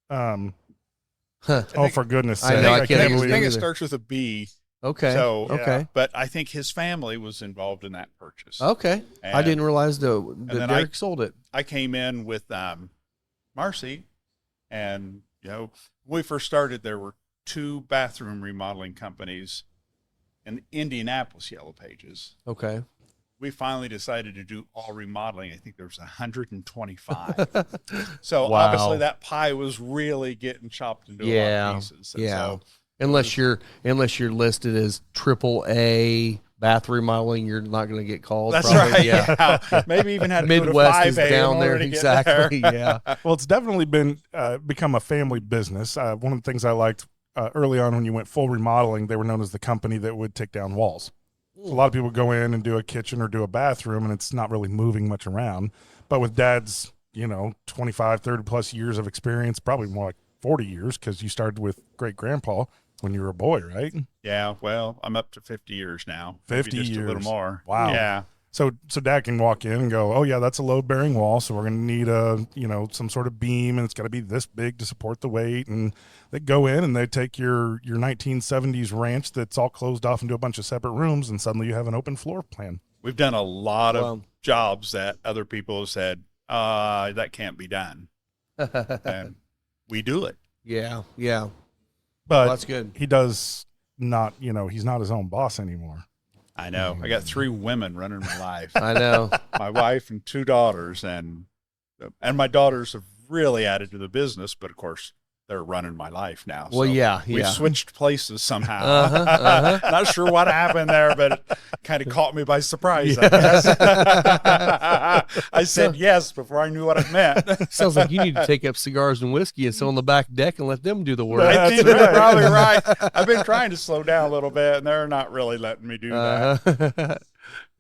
Huh. Oh, for goodness I sake! know, I I can't think, believe I think it it either. starts with a B. Okay. So, okay. But I think his family was involved in that purchase. Okay. I And didn't realize that then Derek sold it. I came in with Marcy, and when we first started, there were 2 bathroom remodeling companies in Indianapolis Yellow Pages. Okay. We finally decided to do all remodeling. I think there was 125. So Wow. obviously that pie was really getting chopped into a lot Yeah. of pieces. And Yeah. so Unless you're listed as AAA bath remodeling, you're not going to get called. that's probably. right. Yeah. Yeah. Maybe even had to go to Midwest is 5A down in there. order to get Exactly. there. Yeah. Well, it's definitely been become a family business. One of the things I liked early on when you went full remodeling, they were known as the company that would take down walls. A lot of people go in and do a kitchen or do a bathroom, and it's not really moving much around. But with Dad's, 25, 30 plus years of experience, probably more like 40 years, because you started with great grandpa when you were a boy, right? Yeah, well, I'm up to 50 years now. 50 Maybe just years. a little more. Wow. Yeah. So Dad can walk in and go, oh yeah, that's a load bearing wall. So we're going to need some sort of beam, and it's got to be this big to support the weight. And they go in and they take your 1970s ranch that's all closed off into a bunch of separate rooms, and suddenly you have an open floor plan. We've done a lot of jobs that other people have said, that can't be done. And we do it. Yeah. Yeah. But that's good. He does not, he's not his own boss anymore. I know. I got 3 women running my life. I know. My wife and 2 daughters, and my daughters have really added to the business, but of course they're running my life now. Well, so we switched places somehow. Not sure what happened there, but it kind of caught me by surprise. I guess. I said yes before I knew what it meant. Sounds like you need to take up cigars and whiskey and sit on the back deck and let them do the work. I think you're probably right. I've been trying to slow down a little bit, and they're not really letting me do that.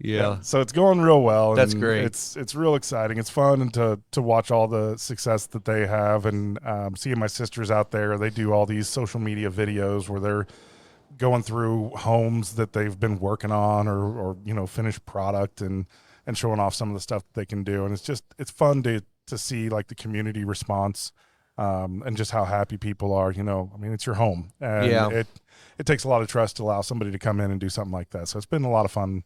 Yeah. So it's going real well. That's and great. It's real exciting. It's fun and to watch all the success that they have, and seeing my sisters out there. They do all these social media videos where they're going through homes that they've been working on or finished product and showing off some of the stuff that they can do. And it's fun to see like the community response and just how happy people are. It's your home, and it takes a lot of trust to allow somebody to come in and do something like that. So it's been a lot of fun.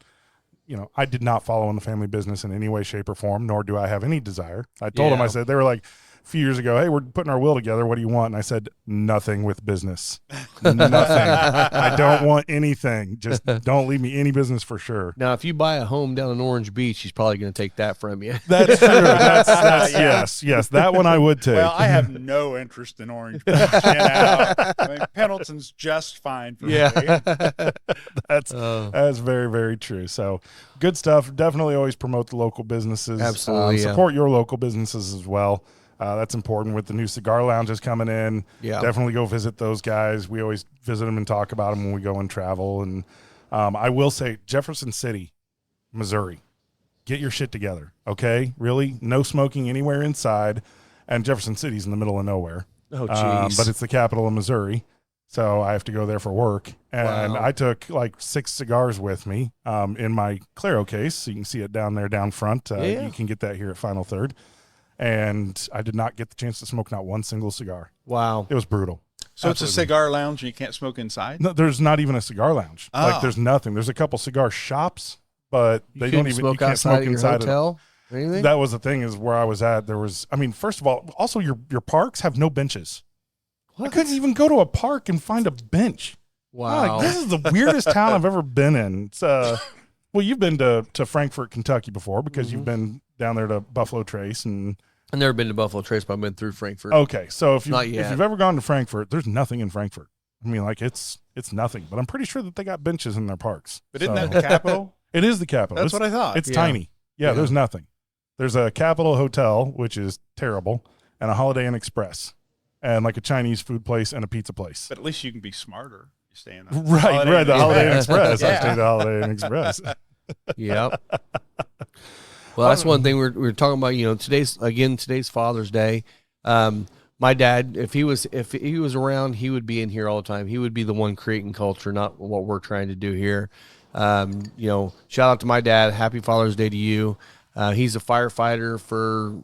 I did not follow in the family business in any way, shape, or form, nor do I have any desire. I told them, I said, they were like a few years ago, hey, we're putting our will together. What do you want? And I said, nothing with business. Nothing. I don't want anything. Just don't leave me any business for sure. Now, if you buy a home down in Orange Beach, he's probably going to take that from you. That's true. Yes. That one I would take. Well, I have no interest in Orange Beach. Pendleton's just fine for me. That's very, very true. So good stuff. Definitely always promote the local businesses. Absolutely. Support your local businesses as well. That's important with the new cigar lounges coming in. Yeah. Definitely go visit those guys. We always visit them and talk about them when we go and travel. And I will say Jefferson City, Missouri, get your shit together. Okay. Really. No smoking anywhere inside. And Jefferson City's in the middle of nowhere. Oh, geez. But it's the capital of Missouri. So I have to go there for work. And I took like 6 cigars with me in my Claro case. So you can see it down there, down front. You can get that here at Final Third. And I did not get the chance to smoke not one single cigar. Wow. It was brutal. So Absolutely. It's a cigar lounge and you can't smoke inside? No, there's not even a cigar lounge. Oh. Like there's nothing. There's a couple cigar shops, but they don't even smoke you can't outside smoke of your inside hotel or anything? That was the thing is where I was at. There was, first of all, also your parks have no benches. What? I couldn't even go to a park and find a bench. Wow. This is the weirdest town I've ever been in. It's, well, you've been to Frankfort, Kentucky before because you've been down there to Buffalo Trace and I've never been to Buffalo Trace, but I've been through Frankfort. Okay, so if you've ever gone to Frankfort, there's nothing in Frankfort. It's nothing, but I'm pretty sure that they got benches in their parks. But isn't that the capital? It is the capital. That's what I thought. It's tiny. Yeah, there's nothing. There's a Capitol Hotel, which is terrible, and a Holiday Inn Express, and like a Chinese food place and a pizza place. But at least you can be smarter. You stay in the Holiday Inn Express. Yeah. I stayed at the Holiday Inn Express. Yep. Well, that's one thing we're talking about. Today's Father's Day. My dad, if he was around, he would be in here all the time. He would be the one creating culture, not what we're trying to do here. Shout out to my dad. Happy Father's Day to you. He's a firefighter for,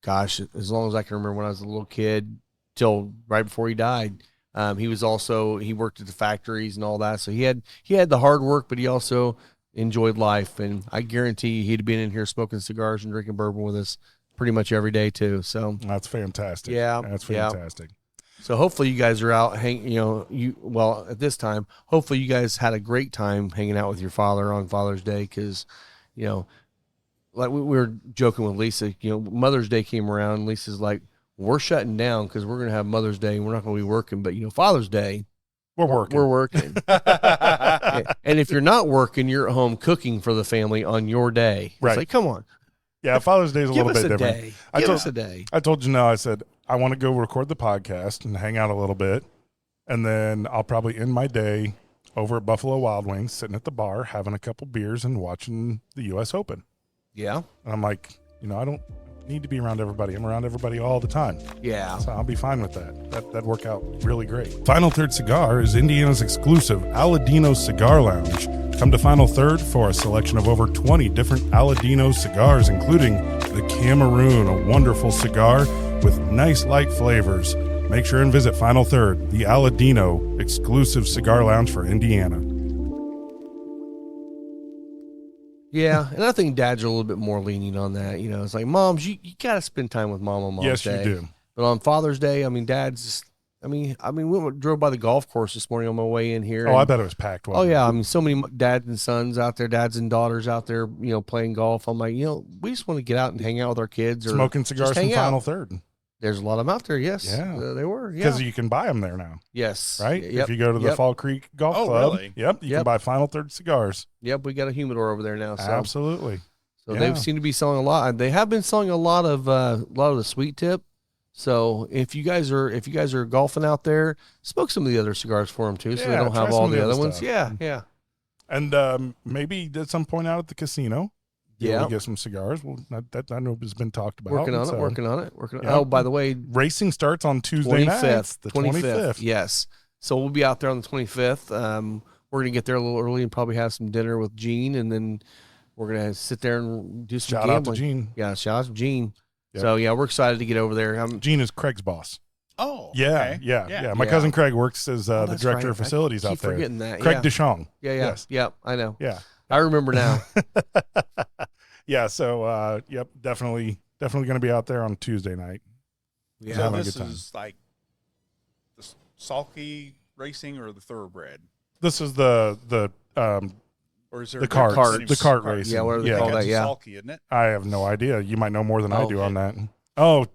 as long as I can remember when I was a little kid till right before he died. He worked at the factories and all that. So he had the hard work, but he also enjoyed life, and I guarantee he'd been in here smoking cigars and drinking bourbon with us pretty much every day too. So that's fantastic. Yeah, that's fantastic. Yeah. So hopefully you guys are out at this time. Hopefully you guys had a great time hanging out with your father on Father's Day, because like we were joking with Lisa. Mother's Day came around, and Lisa's like, "We're shutting down because we're gonna have Mother's Day and we're not gonna be working, but Father's Day." We're working. And if you're not working, you're at home cooking for the family on your day. Right. It's like, come on. Yeah, Father's Day is a little bit different. Give us a day. I told Janelle, I said, I want to go record the podcast and hang out a little bit. And then I'll probably end my day over at Buffalo Wild Wings, sitting at the bar, having a couple beers and watching the U.S. Open. Yeah. And I'm like, I don't need to be around everybody. I'm around everybody all the time. Yeah. So I'll be fine with that. That'd work out really great. Final Third Cigar is Indiana's exclusive Aladino Cigar Lounge. Come to Final Third for a selection of over 20 different Aladino cigars, including the Cameroon, a wonderful cigar with nice light flavors. Make sure and visit Final Third, the Aladino exclusive cigar lounge for Indiana. Yeah, and I think dads are a little bit more lenient on that. It's like, moms, you got to spend time with mom on Mom's Day. Yes, you do. But on Father's Day, dads just, we drove by the golf course this morning on my way in here. Oh, I bet it was packed. Oh, yeah. So many dads and sons out there, dads and daughters out there, playing golf. I'm like, we just want to get out and hang out with our kids. Or smoking cigars from Final Third. There's a lot of them out there, yes. Yeah. They were, yeah. Because you can buy them there now. Yes. Right? Yep. If you go to the Fall Creek Golf Club. Really? Yep. You can buy Final Third cigars. Yep, we got a humidor over there now. So. Absolutely. So they seem to be selling a lot. They have been selling a lot of the sweet tip. So if you guys are golfing out there, smoke some of the other cigars for them too, so they don't have all the other ones. Stuff. Yeah. And maybe at some point out at the casino, yeah, get some cigars. Well, that I know has been talked about. Working on it. Yeah. Oh, by the way, racing starts on Tuesday night, the 25th. Yes. So we'll be out there on the 25th. We're gonna get there a little early and probably have some dinner with Gene, and then we're gonna sit there and do some shout gambling. out to Gene. Yeah, shout out to Gene. Yep. So we're excited to get over there. Gene is Craig's boss. Oh, yeah, okay. yeah. My cousin Craig works as the director of facilities out there. Forgetting that. Craig Deshong. Yeah. Yes. Yep. I know. Yeah. I remember now. Yeah. So, definitely going to be out there on Tuesday night. Yeah. So this is like the sulky racing or the thoroughbred. This is the or is there the cart racing. Yeah, what do they call that? Yeah, sulky, isn't it? I have no idea. You might know more than I do on that. Oh,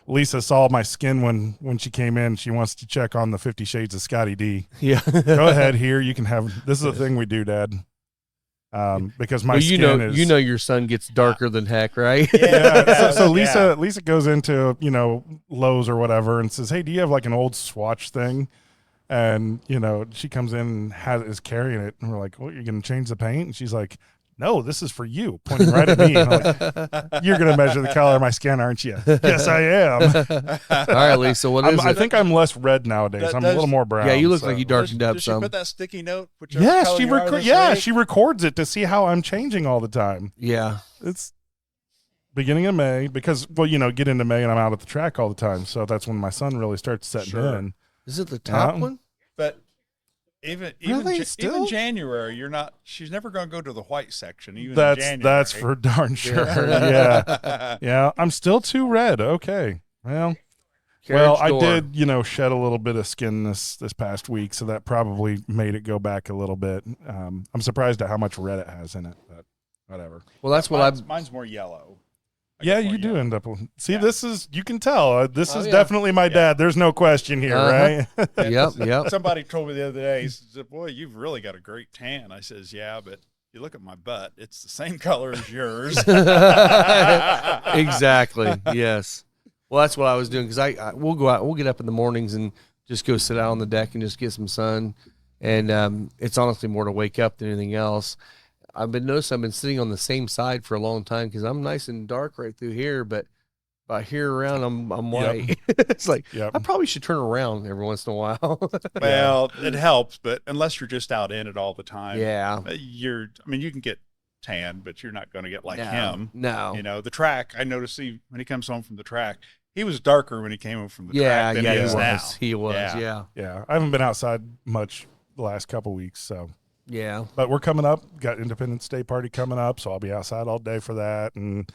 Lisa saw my skin when she came in. She wants to check on the 50 Shades of Scotty D. Yeah, go ahead here. You can have. This is a thing we do, Dad. Because my skin is. Your son gets darker than heck, right? Yeah. So Lisa goes into Lowe's or whatever and says, "Hey, do you have like an old Swatch thing?" And, she comes in and is carrying it. And we're like, "Well, you're going to change the paint?" And she's like, "No, this is for you," pointing right at me. And I'm like, "You're going to measure the color of my skin, aren't you?" Yes, I am. All right, Lisa, what is it? I think I'm less red nowadays. I'm a little more brown. Yeah, you look like you darkened up does some. She put that sticky note? She records it to see how I'm changing all the time. Yeah. It's beginning of May because, get into May and I'm out at the track all the time. So that's when my sun really starts setting in. Is it the top one? But even January, she's never going to go to the white section. Even in January. That's for darn sure. Yeah. I'm still too red. Okay. Well, I did, shed a little bit of skin this past week, so that probably made it go back a little bit. I'm surprised at how much red it has in it, but whatever. Well, that's what mine's more yellow. Yeah, you do end up. See, this is, you can tell, this is definitely my dad. There's no question here, right? Yep. Somebody told me the other day, he said, "Boy, you've really got a great tan." I says, "Yeah, but you look at my butt, it's the same color as yours." Exactly. Yes. Well, that's what I was doing because we'll go out, we'll get up in the mornings and just go sit out on the deck and just get some sun. And it's honestly more to wake up than anything else. I've been sitting on the same side for a long time because I'm nice and dark right through here, but by here around I'm white. It's like I probably should turn around every once in a while. Well, it helps, but unless you're just out in it all the time, you can get tan, but you're not going to get like him. No, the track. I noticed when he comes home from the track, he was darker when he came home from the track than he is now. He was. Yeah. I haven't been outside much the last couple weeks, so. Yeah. But we're coming up. Got Independence Day party coming up, so I'll be outside all day for that. And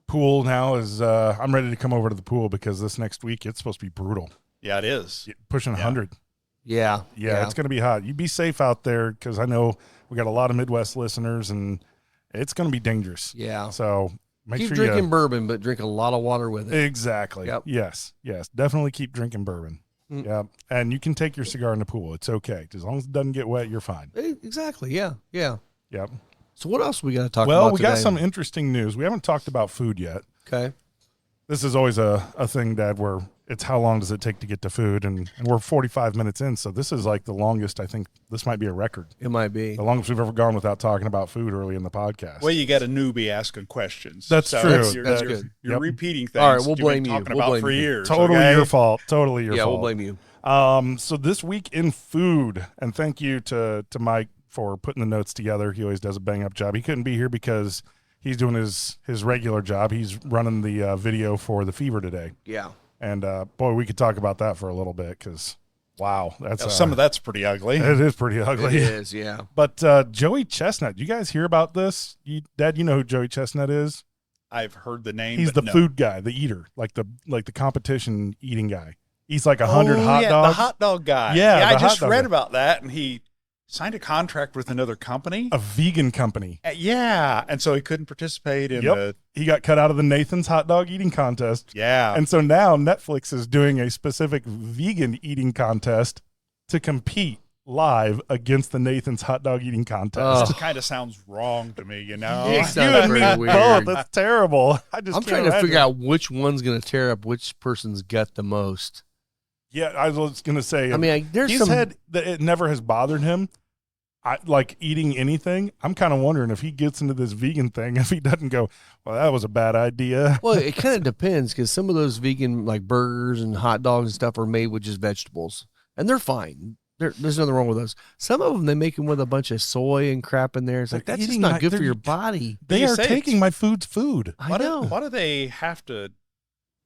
pool now is I'm ready to come over to the pool because this next week it's supposed to be brutal. Yeah, it is. Pushing 100. Yeah. It's going to be hot. You be safe out there because I know we got a lot of Midwest listeners and it's going to be dangerous. Yeah. So keep drinking bourbon, but drink a lot of water with it. Exactly. Yep. Yes. Definitely keep drinking bourbon. Yeah, and you can take your cigar in the pool. It's okay. As long as it doesn't get wet, you're fine. Exactly, yeah. Yep. So what else we got to talk about Well, we today? got some interesting news. We haven't talked about food yet. Okay. This is always a thing, Dad, where it's how long does it take to get to food, and we're 45 minutes in, so this is like the longest. I think this might be a record. It might be the longest we've ever gone without talking about food early in the podcast. Well, you got a newbie asking questions. That's true. That's good. You're repeating things. All right, we'll you've blame been you. talking We'll about blame for you. years. Totally okay? your fault. Totally your fault. Yeah, we'll blame you. So this week in food, and thank you to Mike for putting the notes together. He always does a bang up job. He couldn't be here because he's doing his regular job. He's running the video for the Fever today. Yeah. And boy, we could talk about that for a little bit because, wow, that's Some of that's pretty ugly. It is pretty ugly. It is, yeah. But Joey Chestnut, you guys hear about this? Dad, you know who Joey Chestnut is? I've heard the name. He's but the no. food guy, the eater, like the competition eating guy. He's like 100 hot The dogs. hot dog guy. Yeah, I the just hot dog read guy. about that, and he signed a contract with another company. A vegan company. Yeah, and so he couldn't participate in the. He got cut out of the Nathan's hot dog eating contest. Yeah, And so now Netflix is doing a specific vegan eating contest to compete live against the Nathan's hot dog eating contest. it kind of sounds wrong to me, you know. It You sounds and me pretty both. weird. That's terrible. I'm I'm trying to figure out which one's going to tear up which person's gut the most. Yeah, I was going to say. I mean, there's he some. said that it never has bothered him. Like eating anything. I'm kind of wondering if he gets into this vegan thing, if he doesn't go, well, that was a bad idea. Well, it kind of depends because some of those vegan like burgers and hot dogs and stuff are made with just vegetables, and they're fine. There's nothing wrong with those. Some of them they make them with a bunch of soy and crap in there. It's like They're that's just eating not my- good for they're- your body. They You are say taking it's- my food's food. I know. What do they have to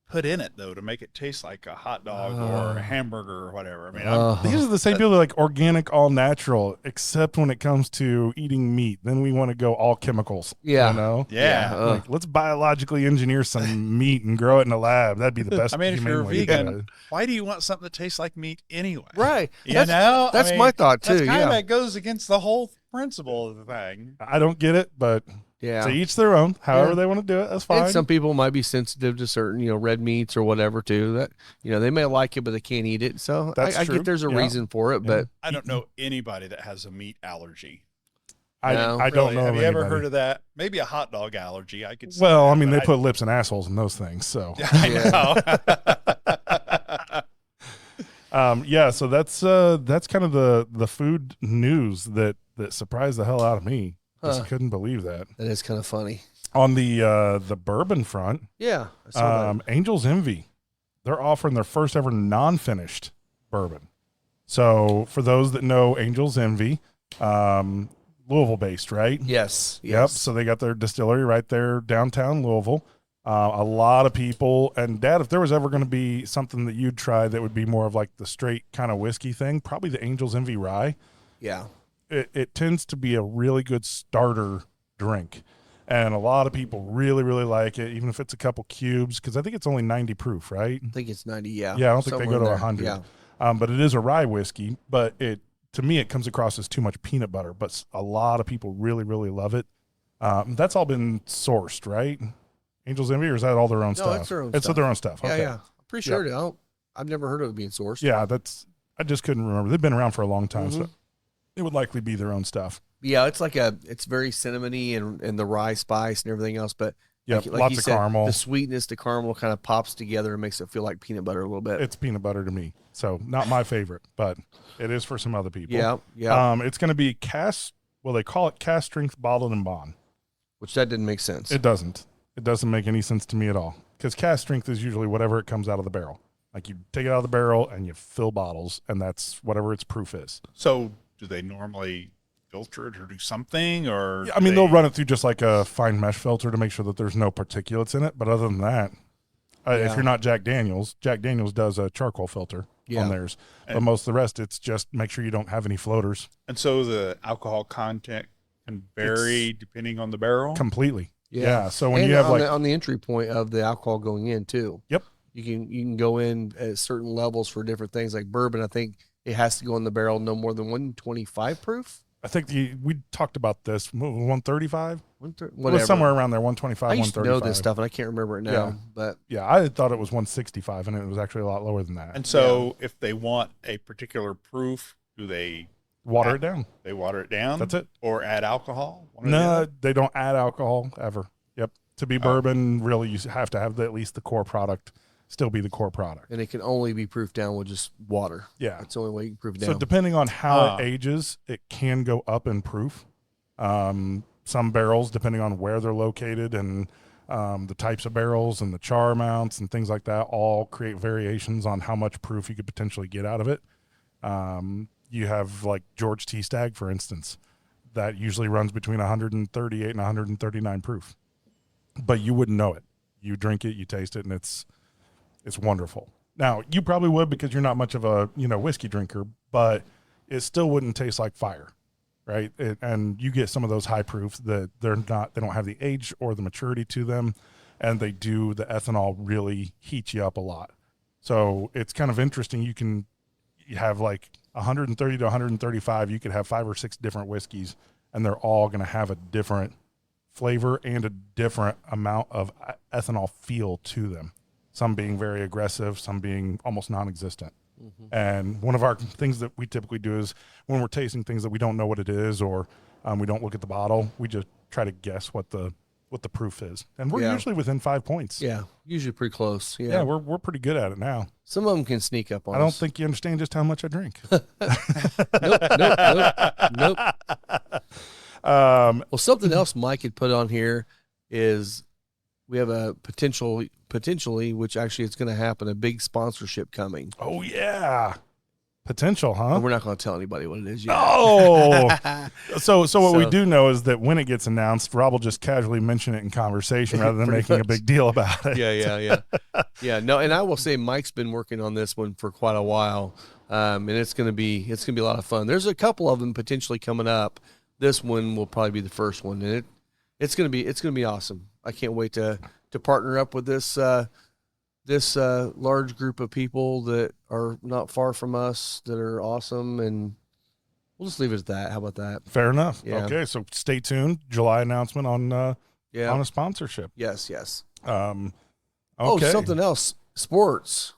put in it though to make it taste like a hot dog or a hamburger or whatever? I mean, These are the same people that are like organic, all natural, except when it comes to eating meat. Then we want to go all chemicals. Yeah. You know? yeah. Like, let's biologically engineer some meat and grow it in a lab. That'd be the best. I mean, if humane you're way to do vegan, it. why do you want something that tastes like meat anyway? Right. You That's, know, that's my thought too. That's kind Yeah. of goes against the whole principle of the thing. I don't get it, but Yeah. to each their own. However Yeah. they want to do it, that's fine. And some people might be sensitive to certain, red meats or whatever too. That they may like it, but they can't eat it. So That's I true. get there's a Yeah. reason for it, but I don't know anybody that has a meat allergy. I No. don't Really. know. Have of you ever anybody. heard of that? Maybe a hot dog allergy. I could. See Well, that, I mean, but they put lips and assholes in those things. So, I know. yeah. So that's kind of the food news that surprised the hell out of me. Just couldn't believe that. that is kind of funny. On the bourbon front, Yeah. I saw that. Angel's Envy, they're offering their first ever non-finished bourbon. So for those that know Angel's Envy, Louisville based, right? Yes. Yep. So they got their distillery right there downtown Louisville. A lot of people, and Dad, if there was ever going to be something that you'd try that would be more of like the straight kind of whiskey thing, probably the Angel's Envy Rye. Yeah. It tends to be a really good starter drink. And a lot of people really, really like it, even if it's a couple cubes, because I think it's only 90 proof, right? I think it's 90. Yeah. Yeah, I don't think they Somewhere go to in there. 100. Yeah. But it is a rye whiskey, but to me, it comes across as too much peanut butter, but a lot of people really, really love it. That's all been sourced, right? Angel's Envy, or is that all their own stuff? No, it's their own It's stuff. their own stuff. Yeah. Okay. Yeah. I'm pretty sure. I've never heard of it being sourced. Yeah, I just couldn't remember. They've been around for a long time, Mm-hmm. so it would likely be their own stuff. Yeah, it's very cinnamony and the rye spice and everything else, but Yep, like lots you of said, caramel. the sweetness, the caramel kind of pops together and makes it feel like peanut butter a little bit. It's peanut butter to me, so not my favorite, but it is for some other people. Yeah, yeah. It's going to be cast. Well, they call it cast strength bottled and bond. Which that didn't make sense. It doesn't. It doesn't make any sense to me at all, because cast strength is usually whatever it comes out of the barrel. Like you take it out of the barrel and you fill bottles, and that's whatever its proof is. So, do they normally filter it or do something? Or I mean, they'll run it through just like a fine mesh filter to make sure that there's no particulates in it. But other than that, if you're not Jack Daniels does a charcoal filter on theirs. But most of the rest, it's just make sure you don't have any floaters. And so the alcohol content can vary depending on the barrel. Completely. Yeah. So when and you have on the entry point of the alcohol going in too. Yep. You can go in at certain levels for different things. Like bourbon, I think it has to go in the barrel no more than 125 proof. I think we talked about this 135. Whatever. It was somewhere around there, 125, I used to 135. know this stuff and I can't remember it now. Yeah. But Yeah, I thought it was 165, and it was actually a lot lower than that. And so if they want a particular proof, do they Water it down. They water it down? That's it. Or add alcohol? One or the No, other? they don't add alcohol ever. Yep. To be bourbon, really, you have to have at least the core product still be the core product. And it can only be proofed down with just water. Yeah. That's the only way you can proof it down. So depending on how it ages, it can go up in proof. Some barrels, depending on where they're located and the types of barrels and the char amounts and things like that, all create variations on how much proof you could potentially get out of it. You have like George T. Stagg, for instance, that usually runs between 138 and 139 proof, but you wouldn't know it. You drink it, you taste it, and it's wonderful. Now, you probably would because you're not much of a whiskey drinker, but it still wouldn't taste like fire, right? And you get some of those high proofs that they don't have the age or the maturity to them, and the ethanol really heats you up a lot. So it's kind of interesting. You have like 130 to 135. You could have 5 or 6 different whiskeys, and they're all going to have a different flavor and a different amount of ethanol feel to them. Some being very aggressive, some being almost non-existent. Mm-hmm. And one of our things that we typically do is when we're tasting things that we don't know what it is, or we don't look at the bottle, we just try to guess what the proof is. And we're usually within 5 points. Yeah, usually pretty close. Yeah, we're pretty good at it now. Some of them can sneak up on us. I don't think you understand just how much I drink. Nope. Well, something else Mike had put on here is we have a potentially, which actually it's going to happen, a big sponsorship coming. Oh, yeah. Potential, huh? And we're not going to tell anybody what it is yet. Oh, so what we do know is that when it gets announced, Rob will just casually mention it in conversation rather than making a big deal about it. Yeah. No, and I will say Mike's been working on this one for quite a while, and it's gonna be a lot of fun. There's a couple of them potentially coming up. This one will probably be the first one, and it's gonna be awesome. I can't wait to partner up with this large group of people that are not far from us that are awesome, and we'll just leave it at that. How about that? Fair enough. Yeah. Okay, so stay tuned. July announcement on a sponsorship. Yes. Okay. Oh, something else. Sports.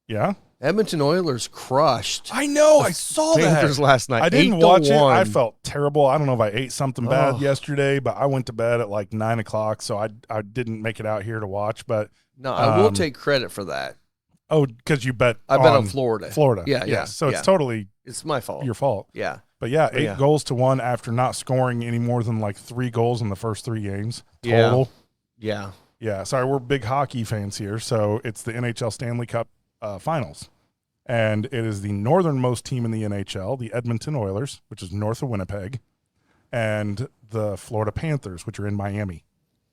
Yeah. Edmonton Oilers crushed. I know. I saw Panthers that last night. I didn't watch it. 8-1. I felt terrible. I don't know if I ate something bad yesterday, but I went to bed at like 9 o'clock, so I didn't make it out here to watch. But no, I will take credit for that. Oh, because you bet. I bet on Florida. Yeah. So it's totally it's my fault. Your fault. Yeah. But 8 goals to 1 after not scoring any more than like 3 goals in the first 3 games total. Yeah. Yeah. Sorry, we're big hockey fans here. So it's the NHL Stanley Cup Finals. And it is the northernmost team in the NHL, the Edmonton Oilers, which is north of Winnipeg, and the Florida Panthers, which are in Miami.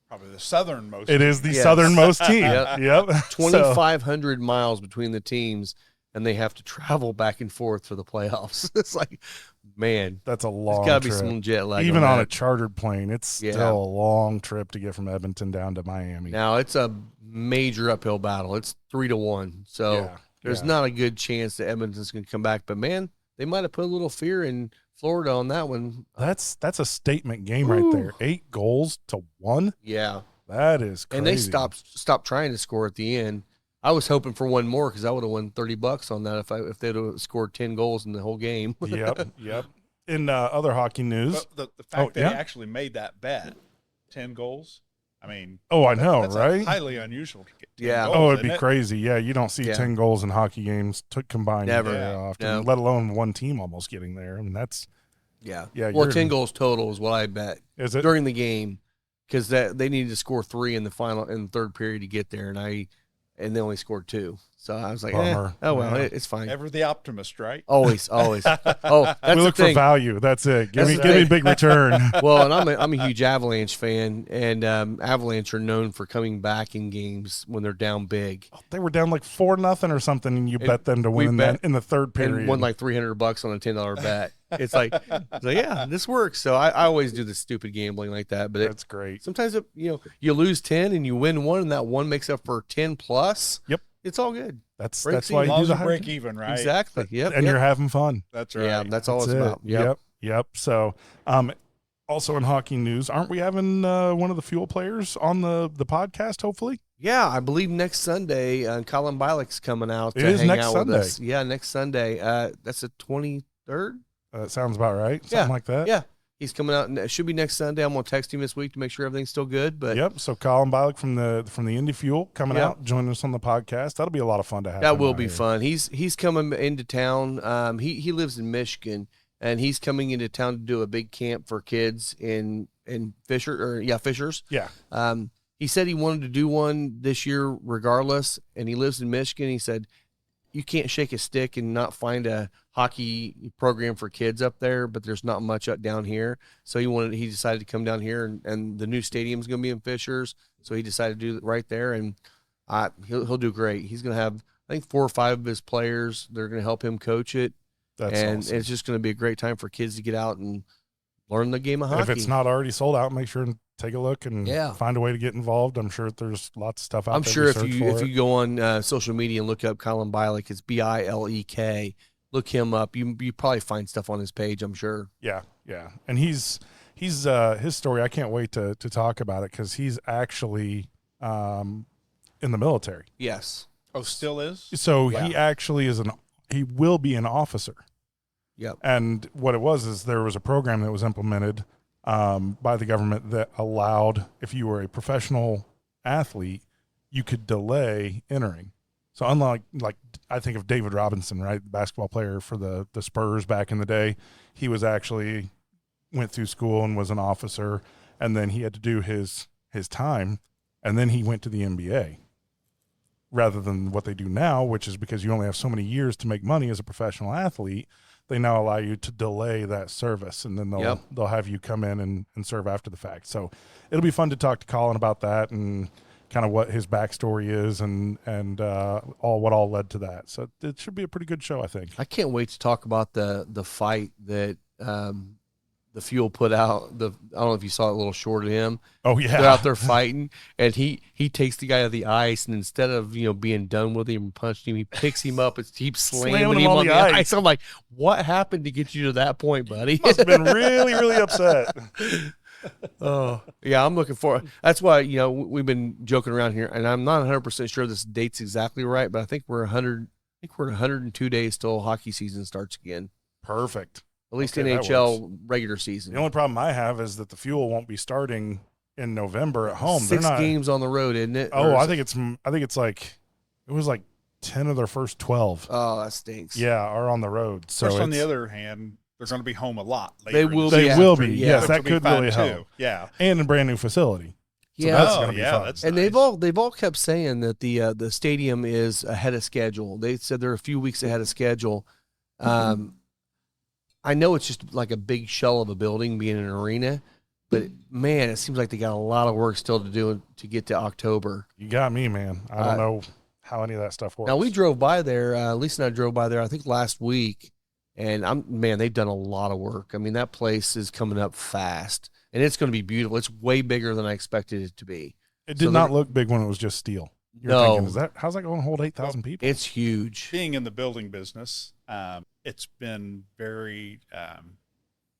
Probably the southernmost. It is the southernmost team. Yep. 2,500 miles between the teams, and they have to travel back and forth for the playoffs. It's like, man, that's a long There's got to trip. be some jet lag. Even on a chartered plane, it's still a long trip to get from Edmonton down to Miami. Now, it's a major uphill battle. It's 3-1. So there's not a good chance that Edmonton's going to come back. But, man, they might have put a little fear in Florida on that one. That's a statement game right there. 8 goals to 1. Yeah. That is crazy. And they stopped trying to score at the end. I was hoping for one more because I would have won $30 on that if they'd have scored 10 goals in the whole game. Yep. In other hockey news, but the fact that he actually made that bet, 10 goals. I mean, I know, that's right? Highly unusual to get 10 goals. Oh, it'd be crazy. Yeah, you don't see 10 goals in hockey games combined very often, let alone one team almost getting there. I mean, that's Well, 10 goals total is what I bet. Is it during the game? Because they needed to score 3 in the third period to get there, and they only scored 2. So I was like, it's fine. Ever the optimist, right? Always. Oh, that's we look for value. That's it. Give me a big return. Well, and I'm a huge Avalanche fan, and Avalanche are known for coming back in games when they're down big. They were down like 4-0 or something, and you bet them to win in the third period. And won like $300 on a $10 bet. It's like, this works. So I always do the stupid gambling like that. But that's great. Sometimes you lose 10 and you win 1, and that 1 makes up for 10 plus. Yep. It's all good. That's why you do the break even, right? Exactly. Yep. And you're having fun. That's right. Yeah, that's all it's about. Yep. So, also in hockey news, aren't we having one of the Fuel players on the podcast? Hopefully. Yeah, I believe next Sunday, Colin Bialik's coming out. It is hang next out Sunday. With us. Yeah, next Sunday. That's the 23rd. That sounds about right. Something like that. Yeah. He's coming out, and it should be next Sunday. I'm gonna text him this week to make sure everything's still good. But yep. So Colin Bialik from the Indy Fuel coming Yep. out, joining us on the podcast. That'll be a lot of fun to have. that him will out be here. fun. He's coming into town. He lives in Michigan, and he's coming into town to do a big camp for kids in Fishers. Yeah. He said he wanted to do one this year regardless, and he lives in Michigan. He said you can't shake a stick and not find a hockey program for kids up there, but there's not much up down here. So he decided to come down here, and the new stadium's going to be in Fishers. So he decided to do it right there, and he'll do great. He's going to have, I think, 4 or 5 of his players. They're going to help him coach it. That's and awesome. it's just going to be a great time for kids to get out and learn the game of hockey. If it's not already sold out, make sure and take a look and Yeah. find a way to get involved. I'm sure there's lots of stuff out I'm there. sure to if search you for it. go on social media and look up Colin Bialik, it's Bilek. Look him up. You probably find stuff on his page, I'm sure. Yeah, yeah. And he's his story, I can't wait to talk about it because he's actually in the military. Yes. Oh, still is? So Yeah. he actually he will be an officer. Yep. And what it was is there was a program that was implemented by the government that allowed, if you were a professional athlete, you could delay entering. So unlike, I think of David Robinson, right, the basketball player for the Spurs back in the day, he was actually went through school and was an officer, and then he had to do his time, and then he went to the NBA rather than what they do now, which is because you only have so many years to make money as a professional athlete. They now allow you to delay that service, and then they'll have you come in and serve after the fact. So it'll be fun to talk to Colin about that and kind of what his backstory is and what all led to that. So it should be a pretty good show, I think. I can't wait to talk about the fight that the Fuel put out. I don't know if you saw a little short of him. Oh yeah, They're out there fighting, and he takes the guy to the ice, and instead of being done with him and punching him, he picks him up and keeps slamming him on the ice. I'm like, what happened to get you to that point, buddy? Must have been really, really upset. Oh, yeah, I'm looking for. That's why we've been joking around here, and I'm not 100% sure this date's exactly right, but I think we're 102 days till hockey season starts again. Perfect. At least Okay, that NHL regular season. The only problem I have is that the Fuel won't be starting in November at home. 6 They're not, games on the road, isn't it? Oh, Or I is think it's like it was like 10 of their first 12. Oh, that stinks. Yeah, are on the road. So First, on the it's- other hand, they're going to be home a lot later. They in the will they season, will after, be. yeah. Yes, which that will be could fun, really too. help. Yeah. And a brand new facility. So Yeah. that's Oh, gonna be yeah, fun. that's And nice. they've all kept saying that the stadium is ahead of schedule. They said they're a few weeks ahead of schedule. I know it's just like a big shell of a building being an arena, but man, it seems like they got a lot of work still to do to get to October. You got me, man. I don't know how any of that stuff works. Now we drove by there. Lisa and I drove by there, I think last week, and they've done a lot of work. I mean, that place is coming up fast, and it's going to be beautiful. It's way bigger than I expected it to be. It did not look big when it was just steel. You're No. thinking, how's that going to hold 8,000 people? It's huge. Being in the building business, it's been very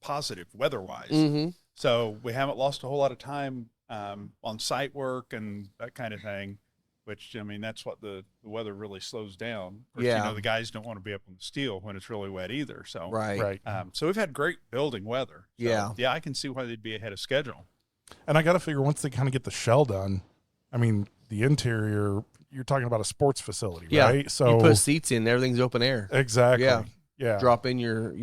positive weather-wise. Mm-hmm. So we haven't lost a whole lot of time on site work and that kind of thing, which, I mean, that's what the weather really slows down. Of course, Yeah. the guys don't want to be up on the steel when it's really wet either. So, Right. so we've had great building weather. So, Yeah. Yeah, I can see why they'd be ahead of schedule. And I got to figure once they kind of get the shell done, I mean, the interior, you're talking about a sports facility, Yeah. right? So You put seats in, everything's open air. exactly. Yeah. Yeah. Drop in your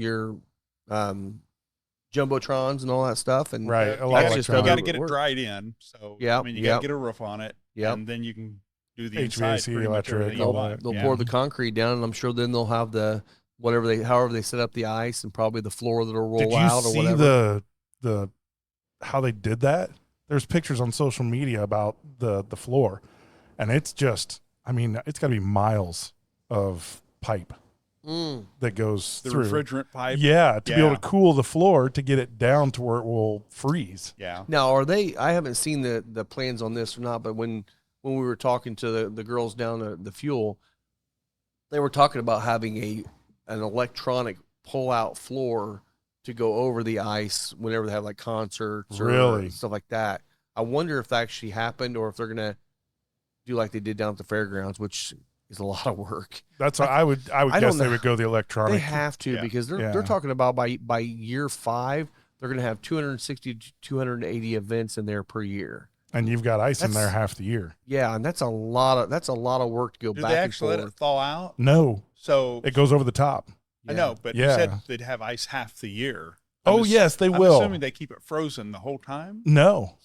jumbotrons and all that stuff, and Right. A You lot gotta- of just you electronics. got to how get it it works. dried in. So, Yeah, I mean, you yeah. got to get a roof on it. Yep. And then you can do the HVAC, inside pretty much electric, everything you all want. They'll Yeah. pour the concrete down, and I'm sure then they'll have however they set up the ice, and probably the floor that'll roll Did you out or see whatever. the how they did that? There's pictures on social media about the floor, and it's just, I mean, it's got to be miles of pipe that goes The through. refrigerant pipe. Yeah, to be Yeah. able to cool the floor to get it down to where it will freeze. Yeah. Now, I haven't seen the plans on this or not, but when we were talking to the girls down at the Fuel, they were talking about having an electronic pull-out floor to go over the ice whenever they have like concerts or Really? stuff like that. I wonder if that actually happened or if they're going to do like they did down at the fairgrounds, which is a lot of work. That's what I would I guess don't they know. would go the electronic. They have to Yeah. because Yeah. they're talking about by year 5, they're going to have 260 to 280 events in there per year. And you've got ice in there half the year. Yeah, and that's a lot of work to go Do back they and actually let forth. it thaw out? No, So it goes over the top. I know, but you Yeah. said they'd have ice half the year. Yes, they I'm will. assuming they keep it frozen the whole time. No.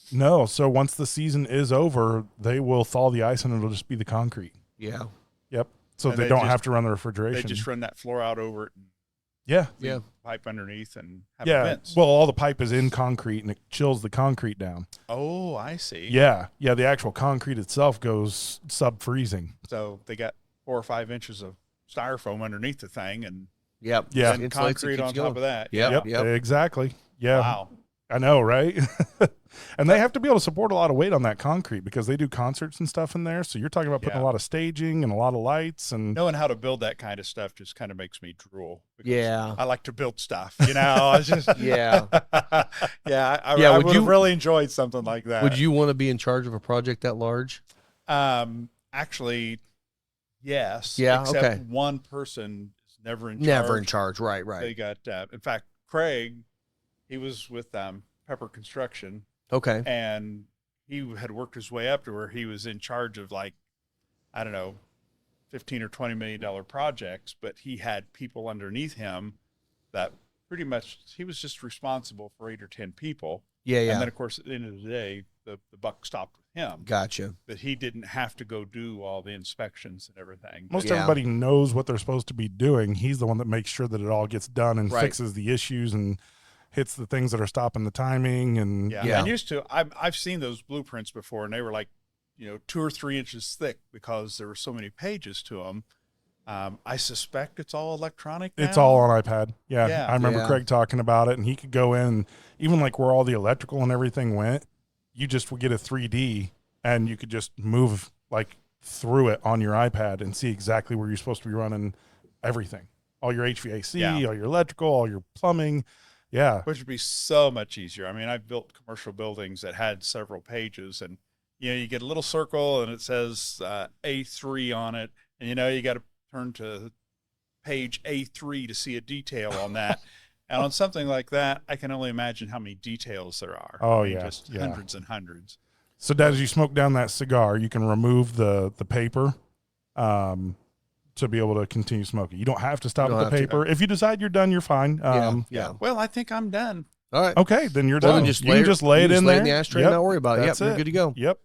So once the season is over, they will thaw the ice and it'll just be the concrete. Yeah. Yep. So And they they don't just- have to run the They refrigeration. just run that floor out over it and yeah. Yeah. pipe underneath and have Yeah. events. Well, all the pipe is in concrete and it chills the concrete down. Oh, I see. Yeah. Yeah. The actual concrete itself goes sub-freezing. So they got 4 or 5 inches of styrofoam underneath the thing and Yep. Yeah. and Insulates it, concrete keeps on going. top of that. Yep. Exactly. Yeah. Wow. I know, right? And they have to be able to support a lot of weight on that concrete because they do concerts and stuff in there. So you're talking about putting Yeah. a lot of staging and a lot of lights and Knowing how to build that kind of stuff just kind of makes me drool. because Yeah. I like to build stuff, you know. I just Yeah. I Yeah, would would have you- really enjoyed something like that. Would you want to be in charge of a project that large? Actually, yes. Yeah, Except okay. one person is never in charge. Never in charge. Right. They Right. got, in fact, Craig, he was with Pepper Construction, Okay. and he had worked his way up to where he was in charge of, like, I don't know, $15 or $20 million projects, but he had people underneath him that pretty much he was just responsible for 8 or 10 people. Yeah. Yeah. And then, of course, at the end of the day, the buck stopped with him. Gotcha. But he didn't have to go do all the inspections and everything. most Yeah. everybody knows what they're supposed to be doing. He's the one that makes sure that it all gets done and Right. fixes the issues and hits the things that are stopping the timing. And Yeah. Yeah. And used to, I've seen those blueprints before, and they were like, 2 or 3 inches thick because there were so many pages to them. I suspect it's all electronic now. it's all on iPad. Yeah. Yeah. I remember Yeah. Craig talking about it, and he could go in, and even like where all the electrical and everything went, you just would get a 3D and you could just move like through it on your iPad and see exactly where you're supposed to be running everything. All your HVAC, Yeah. all your electrical, all your plumbing. Yeah. Which would be so much easier. I mean, I've built commercial buildings that had several pages, and you get a little circle and it says A3 on it, and you got to turn to page A3 to see a detail on that. And on something like that, I can only imagine how many details there are. Oh, I mean, yeah, just yeah. hundreds and hundreds. So, Dad, as you smoke down that cigar, you can remove the paper to be able to continue smoking. You don't have to stop You at don't the have to. paper. If you decide you're done, you're fine. Yeah. Well, I think I'm done. All right. Okay, then you're Well, done. then just you can just lay it in there. in the ashtray Yep, and not worry about it. that's Yep, you're good to go. Yep.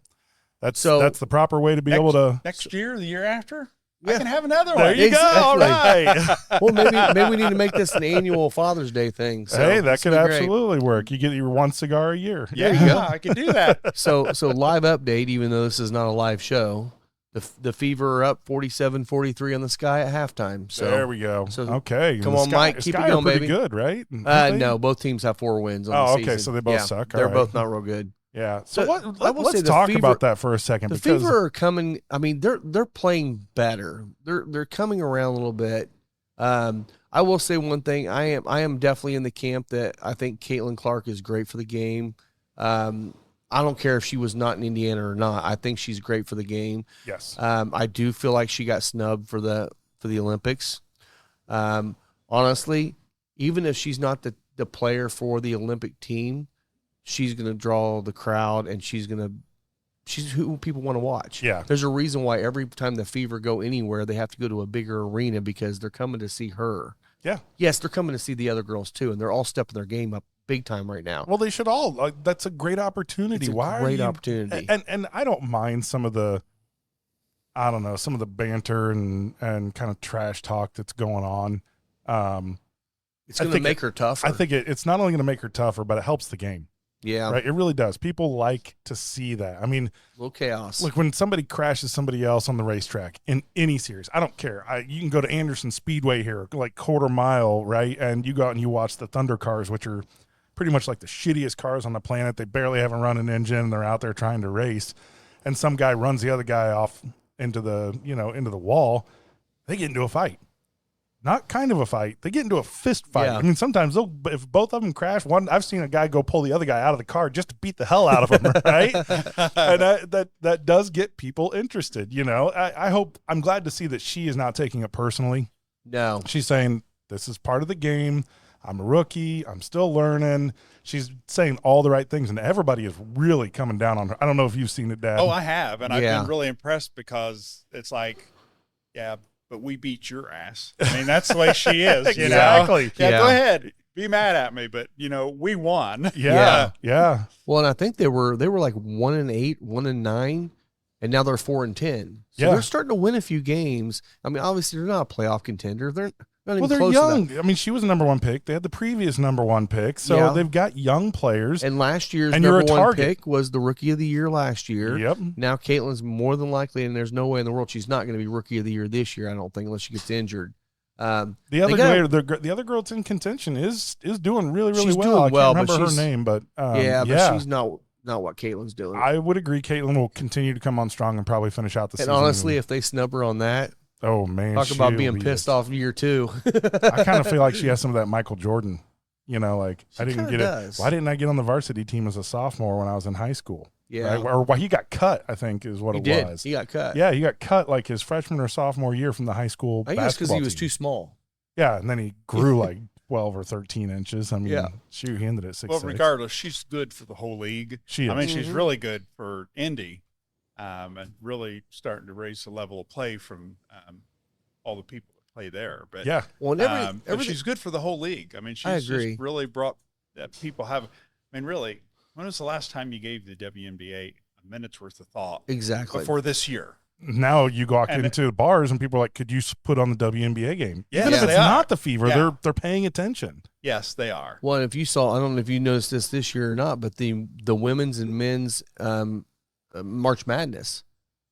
That's So- the proper way to be able to. Next year, the year after, Yeah. I can have another There one. you go. All right. Well, maybe we need to make this an annual Father's Day thing. So Hey, that this could would be great. absolutely work. You get your one cigar a year. Yeah, you go. I can do that. So live update, even though this is not a live show, the Fever are up 47-43 on the Sky at halftime. So there we go. so Okay. come The on, Mike, keep it Sky are going, pretty baby. good, right? Aren't they? no, both teams have 4 wins on Oh, the okay, season. so they both Yeah, suck. All They're right. both not real good. Yeah. So I will say let's the talk Fever- about that for a second. The because Fever are coming. I mean, they're playing better. They're coming around a little bit. I will say one thing. I am definitely in the camp that I think Caitlin Clark is great for the game. I don't care if she was not in Indiana or not. I think she's great for the game. yes. I do feel like she got snubbed for the Olympics. Honestly, even if she's not the player for the Olympic team, she's going to draw the crowd, and she's who people want to watch. Yeah. There's a reason why every time the Fever go anywhere, they have to go to a bigger arena because they're coming to see her. Yeah. Yes, they're coming to see the other girls too, and they're all stepping their game up big time right now. Well, they should all. Like, that's a great opportunity. It's a Why great are you, opportunity. And I don't mind some of the, I don't know, some of the banter and kind of trash talk that's going on. It's I going to think make her tougher. I think it's not only going to make her tougher, but it helps the game. yeah, Right? It really does. People like to see that. I mean, a little chaos. look, when somebody crashes somebody else on the racetrack in any series, I don't care. You can go to Anderson Speedway here, like quarter mile, right? And you go out and you watch the Thunder cars, which are pretty much like the shittiest cars on the planet. They barely haven't run an engine. They're out there trying to race. And some guy runs the other guy off into the wall. They get into a fight. Not kind of a fight. They get into a fist fight. Yeah. I mean, sometimes if both of them crash, I've seen a guy go pull the other guy out of the car just to beat the hell out of him, right? And that does get people interested. I'm glad to see that she is not taking it personally. No, She's saying this is part of the game. I'm a rookie. I'm still learning. She's saying all the right things, and everybody is really coming down on her. I don't know if you've seen it, Dad. Oh, I have, and I've Yeah. been really impressed because it's like, yeah, but we beat your ass. I mean, that's the way she is. You Exactly. know? Yeah, Yeah. go ahead, be mad at me, but we won. Yeah. Well, and I think they were like 1-8, 1-9, and now they're 4-10. So Yeah. they're starting to win a few games. I mean, obviously they're not a playoff contender. They're not even Well, they're close young. to that. I mean, she was the number one pick. They had the previous number one pick, so Yeah. they've got young players. And last year's And you're number a one target. pick was the rookie of the year last year. Yep. Now Caitlin's more than likely, and there's no way in the world she's not going to be rookie of the year this year. I don't think, unless she gets injured. The they other got- the other girl that's in contention is doing really She's well. doing I can't well, but remember her she's- name, but but she's not what Caitlin's doing. I would agree. Caitlin will continue to come on strong and probably finish out the And season. honestly, if they snub her on that, oh man, talk about she'll being be pissed a- off year 2. I kind of feel like she has some of that Michael Jordan. Like I didn't kinda get does. it. Why didn't I get on the varsity team as a sophomore when I was in high school? Yeah. Right? Or why he got cut? I think is what He it did. was. He got cut. Yeah, he got cut like his freshman or sophomore year from the high school. I guess because he basketball was team. too small. Yeah, and then he grew like 12 or 13 inches. I mean, Yeah. shoot, he ended at 6'6". Well, regardless, she's good for the whole league. She I mean, is. she's really good for Indy, and really starting to raise the level of play from all the people that play there. But Yeah, Well, and but everything, she's good for the whole league. I mean, I she's agree. just really brought that people have. I mean, really, when was the last time you gave the WNBA a minute's worth of thought exactly. before this year? now you walk And- into bars and people are like, "Could you put on the WNBA game?" Yes, Even if they it's are. not the Fever, Yeah. they're paying attention. Yes, they are. Well, and if you saw, I don't know if you noticed this year or not, but the women's and men's March Madness,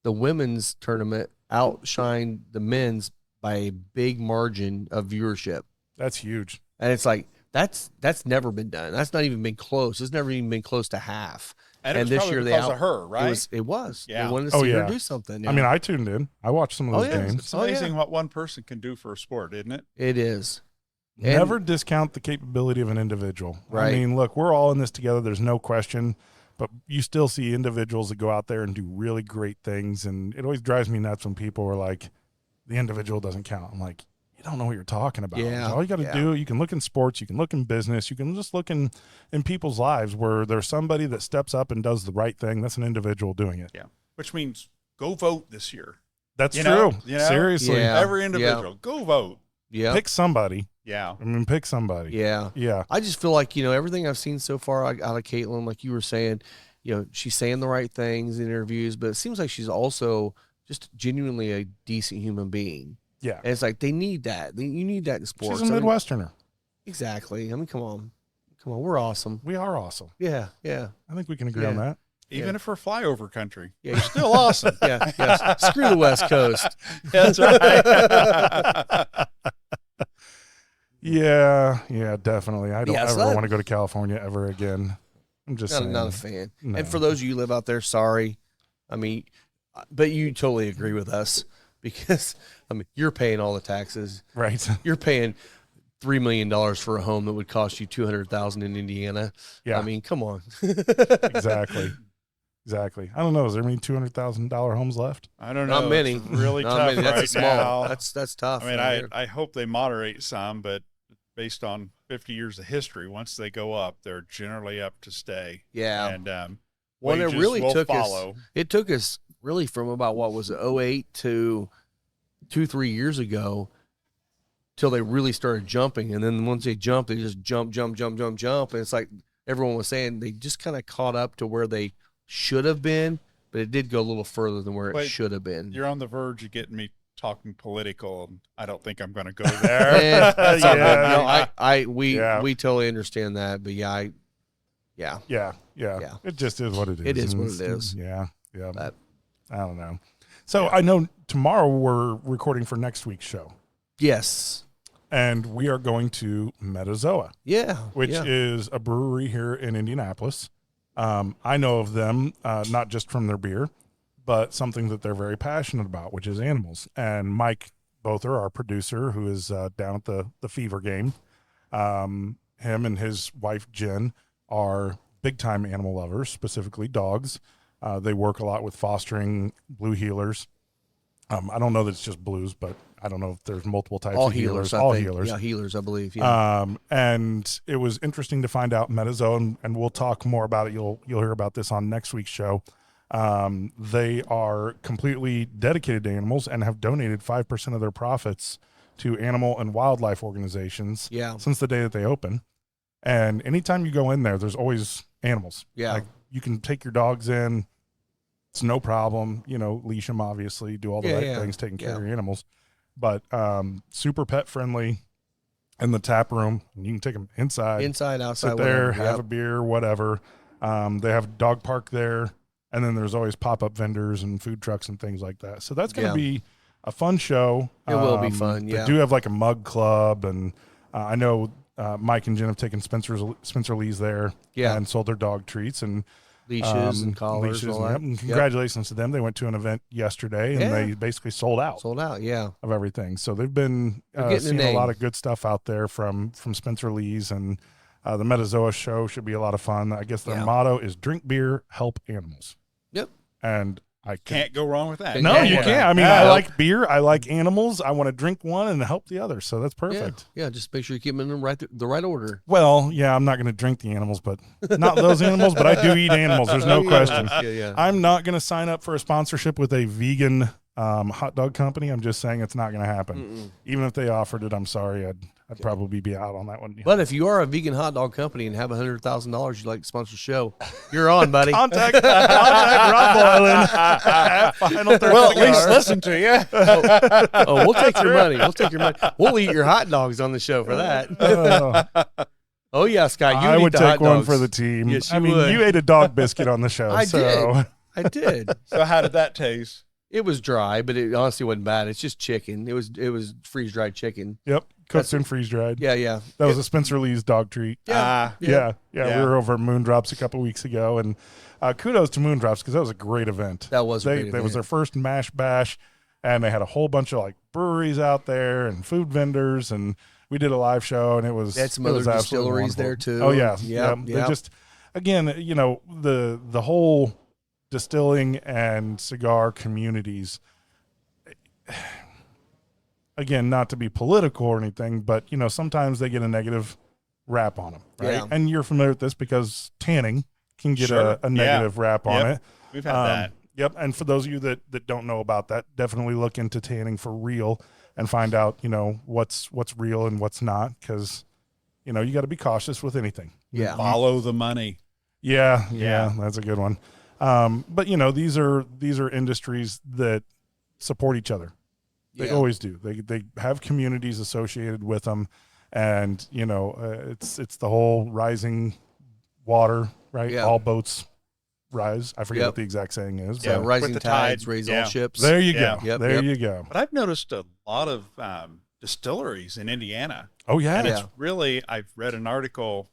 the women's tournament outshined the men's by a big margin of viewership, That's huge. and it's like that's never been done. That's not even been close. It's never even been close to half. And, it And was this probably year they because out- of her, right? It was. Yeah. They wanted to Oh, see her yeah. do something. I mean, I tuned in. I watched some of Oh, those yeah. games. It's amazing what one person can do for a sport, isn't it? it is. And- Never discount the capability of an individual. Right. I mean, look, we're all in this together. There's no question. But you still see individuals that go out there and do really great things. And it always drives me nuts when people are like, the individual doesn't count. I'm like, you don't know what you're talking about. Yeah, All you got to yeah. do, you can look in sports, you can look in business, you can just look in people's lives where there's somebody that steps up and does the right thing. That's an individual doing it. Yeah. Which means go vote this year. That's You true. know? You know? Seriously. Yeah. Every individual, go vote. Yeah. Pick somebody. Yeah. I mean, pick somebody. Yeah. Yeah. I just feel like, everything I've seen so far out of Caitlin, like you were saying, she's saying the right things in interviews, but it seems like she's also just genuinely a decent human being. Yeah. And it's like they need that. You need that in sports. She's a I mean, Midwesterner. exactly. I mean, come on. We're awesome. We are awesome. Yeah. Yeah. I think we can agree on that. Even if we're flyover country. Yeah. We're still awesome. Yeah. Yeah. Screw the West Coast. That's right. Yeah, definitely. I don't Yeah, so ever that- want to go to California ever again. I'm just saying. Not a fan. No. And for those of you who live out there, sorry. I mean, but you totally agree with us because, you're paying all the taxes. Right. You're paying $3 million for a home that would cost you $200,000 in Indiana. Yeah. I mean, come on. Exactly. Exactly. I don't know. Is there any $200,000 homes left? I don't know. Not many. It's really Not tough many. That's right a small. now. That's tough. I mean, right there. I hope they moderate some, but based on 50 years of history, once they go up, they're generally up to stay. Yeah. And Well, it wages really will took follow. us. It took us really from about what was it, 08 to 2-3 years ago till they really started jumping. And then once they jump, they just jump. And it's like everyone was saying, they just kind of caught up to where they should have been, but it did go a little further than where it Wait, should have been. You're on the verge of getting me talking political, and I don't think I'm going to go there. Eh, that's all good. Yeah. No, we totally understand that, but yeah. Yeah. It just is what it is. It is what And it is. Yeah. But- I don't know. So I know tomorrow we're recording for next week's show, Yes. and we are going to Metazoa, Yeah. which yeah. is a brewery here in Indianapolis. I know of them not just from their beer, but something that they're very passionate about, which is animals. And Mike Bother, our producer, who is down at the Fever game, him and his wife Jen are big time animal lovers, specifically dogs. They work a lot with fostering blue heelers. I don't know that it's just blues, but I don't know if there's multiple types all of healers. I All think. healers. Yeah, healers, I believe. Yeah. And it was interesting to find out Metazoa, and we'll talk more about it. You'll hear about this on next week's show. They are completely dedicated to animals and have donated 5% of their profits to animal and wildlife organizations since the day that they open. And anytime you go in there, there's always animals. Yeah. Like, you can take your dogs in. It's no problem. Leash them, obviously, do all the right things, taking care of your animals. But super pet friendly in the tap room. You can take them inside, outside, sit there, whatever. have a beer, whatever. They have a dog park there. And then there's always pop-up vendors and food trucks and things like that. So that's going to be a fun show. It will be fun, They do have like a mug club. And I know Mike and Jen have taken Spencer Lee's there and sold their dog treats and leashes and collars. And all that. And congratulations to them. They went to an event yesterday and they basically sold out of everything. So they've been seeing a lot of good stuff out there from Spencer Lee's, and the Metazoa show should be a lot of fun. I guess their motto is drink beer, help animals. Yep. And I can't go wrong with that. No, you can't. I mean, I like beer. I like animals. I want to drink one and help the other. So that's perfect. Yeah, just make sure you keep them in the right order. Well, yeah, I'm not going to drink the animals, but not those animals, but I do eat animals. There's no question. I'm not going to sign up for a sponsorship with a vegan hot dog company. I'm just saying it's not going to happen. Even if they offered it, I'm sorry. I'd probably be out on that one. But if you are a vegan hot dog company and have $100,000 you'd like to sponsor the show, you're on, buddy. contact Rob Boylan at Final Third Well, at Cigar. least listen to you. We'll take your money. We'll eat your hot dogs on the show for that. Oh yeah, Scott, I would take one for the team. Yes, I mean, you ate a dog biscuit on the show. I so. I did. So how did that taste? It was dry, but it honestly wasn't bad. It's just chicken. It was freeze dried chicken. Yep, cooked and freeze dried. Yeah. That was a Spencer Lee's dog treat. Yeah. We were over at Moondrops a couple weeks ago, and kudos to Moondrops because that was a great event. That was a great event. That was their first mash bash, and they had a whole bunch of like breweries out there and food vendors, and we did a live show, and it was they had some other distilleries there too. Oh yeah, yeah. They just again, the whole distilling and cigar communities. Again, not to be political or anything, but sometimes they get a negative rap on them, right? Yeah. And you're familiar with this because tanning can get a negative rap on it. We've had that. Yep. And for those of you that don't know about that, definitely look into tanning for real and find out, what's real and what's not, because you got to be cautious with anything. Yeah. Follow the money. Yeah, that's a good one. But these are industries that support each other. They always do. They have communities associated with them, and it's the whole rising water, right? Yeah. All boats rise. I forget what the exact saying is. Yeah, but rising the tides tide, raise all ships. there you go. Yep, You go. But I've noticed a lot of distilleries in Indiana. Oh yeah. And it's really, I've read an article,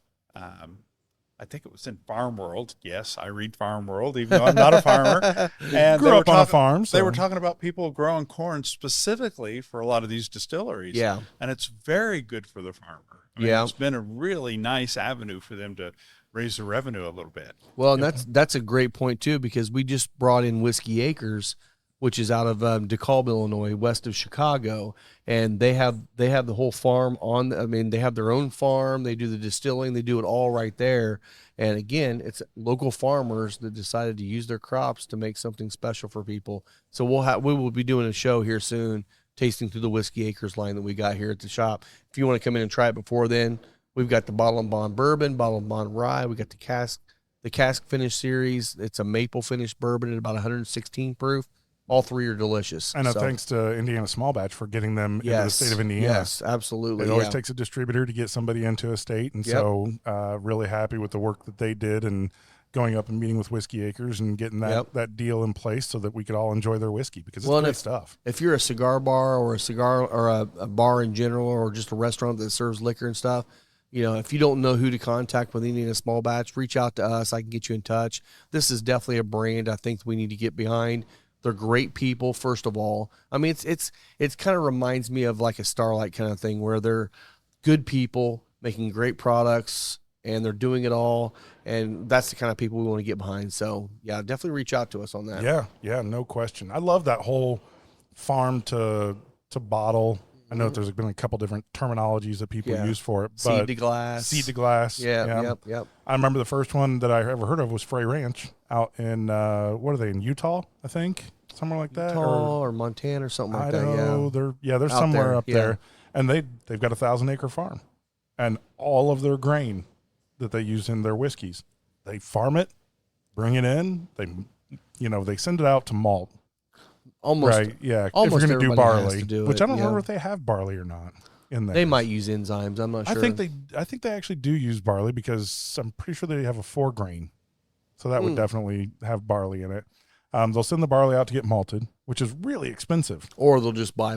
I think it was in Farm World. Yes, I read Farm World, even though I'm not a farmer. And Grew up on a farm. So. They were talking about people growing corn specifically for a lot of these distilleries. Yeah. And it's very good for the farmer. I mean, it's been a really nice avenue for them to raise the revenue a little bit. Well, and that's a great point too, because we just brought in Whiskey Acres, which is out of DeKalb, Illinois, west of Chicago, and they have the whole farm on. I mean, they have their own farm. They do the distilling. They do it all right there. And again, it's local farmers that decided to use their crops to make something special for people. So we will be doing a show here soon, tasting through the Whiskey Acres line that we got here at the shop. If you want to come in and try it before then, we've got the Bottle and Bond Bourbon, Bottle and Bond Rye. We got the cask finish series. It's a maple finish bourbon at about 116 proof. All three are delicious. And thanks to Indiana Small Batch for getting them into the state of Indiana. Yes, absolutely. It always takes a distributor to get somebody into a state. And so really happy with the work that they did and going up and meeting with Whiskey Acres and getting that deal in place so that we could all enjoy their whiskey, because it's great stuff. If you're a cigar bar or a bar in general, or just a restaurant that serves liquor and stuff, if you don't know who to contact with Indiana Small Batch, reach out to us. I can get you in touch. This is definitely a brand I think we need to get behind. They're great people, first of all. I mean, it's kind of reminds me of like a Starlight kind of thing, where they're good people making great products and they're doing it all. And that's the kind of people we want to get behind. So yeah, definitely reach out to us on that. Yeah, no question. I love that whole farm to to bottle. I know that there's been a couple different terminologies that people use for it. But seed to glass. Seed to glass. Yeah, yep. I remember the first one that I ever heard of was Frey Ranch out in, what are they, in Utah, I think? Somewhere like that. Utah or Montana or something like that, They're Out somewhere there, up there. And they've got a 1,000-acre farm. And all of their grain that they use in their whiskeys, they farm it, bring it in, they send it out to malt. Almost, right, yeah. Almost if you're going to do barley, which it, I don't remember if they have barley or not in there. They might use enzymes. I'm not sure. I think they actually do use barley because I'm pretty sure they have a 4-grain, so that would definitely have barley in it. They'll send the barley out to get malted, which is really expensive. Or they'll just buy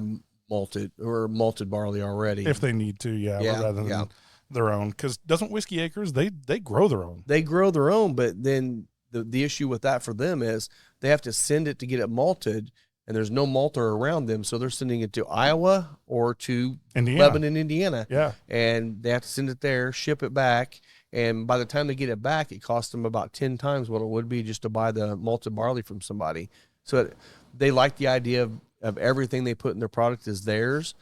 malted barley already if they need to, rather than their own. Because doesn't Whiskey Acres they grow their own? They grow their own, but then the issue with that for them is they have to send it to get it malted. And there's no malter around them, so they're sending it to Iowa or to Lebanon, Indiana. Yeah. And they have to send it there, ship it back, and by the time they get it back, it costs them about 10 times what it would be just to buy the malted barley from somebody. So they like the idea of everything they put in their product is theirs,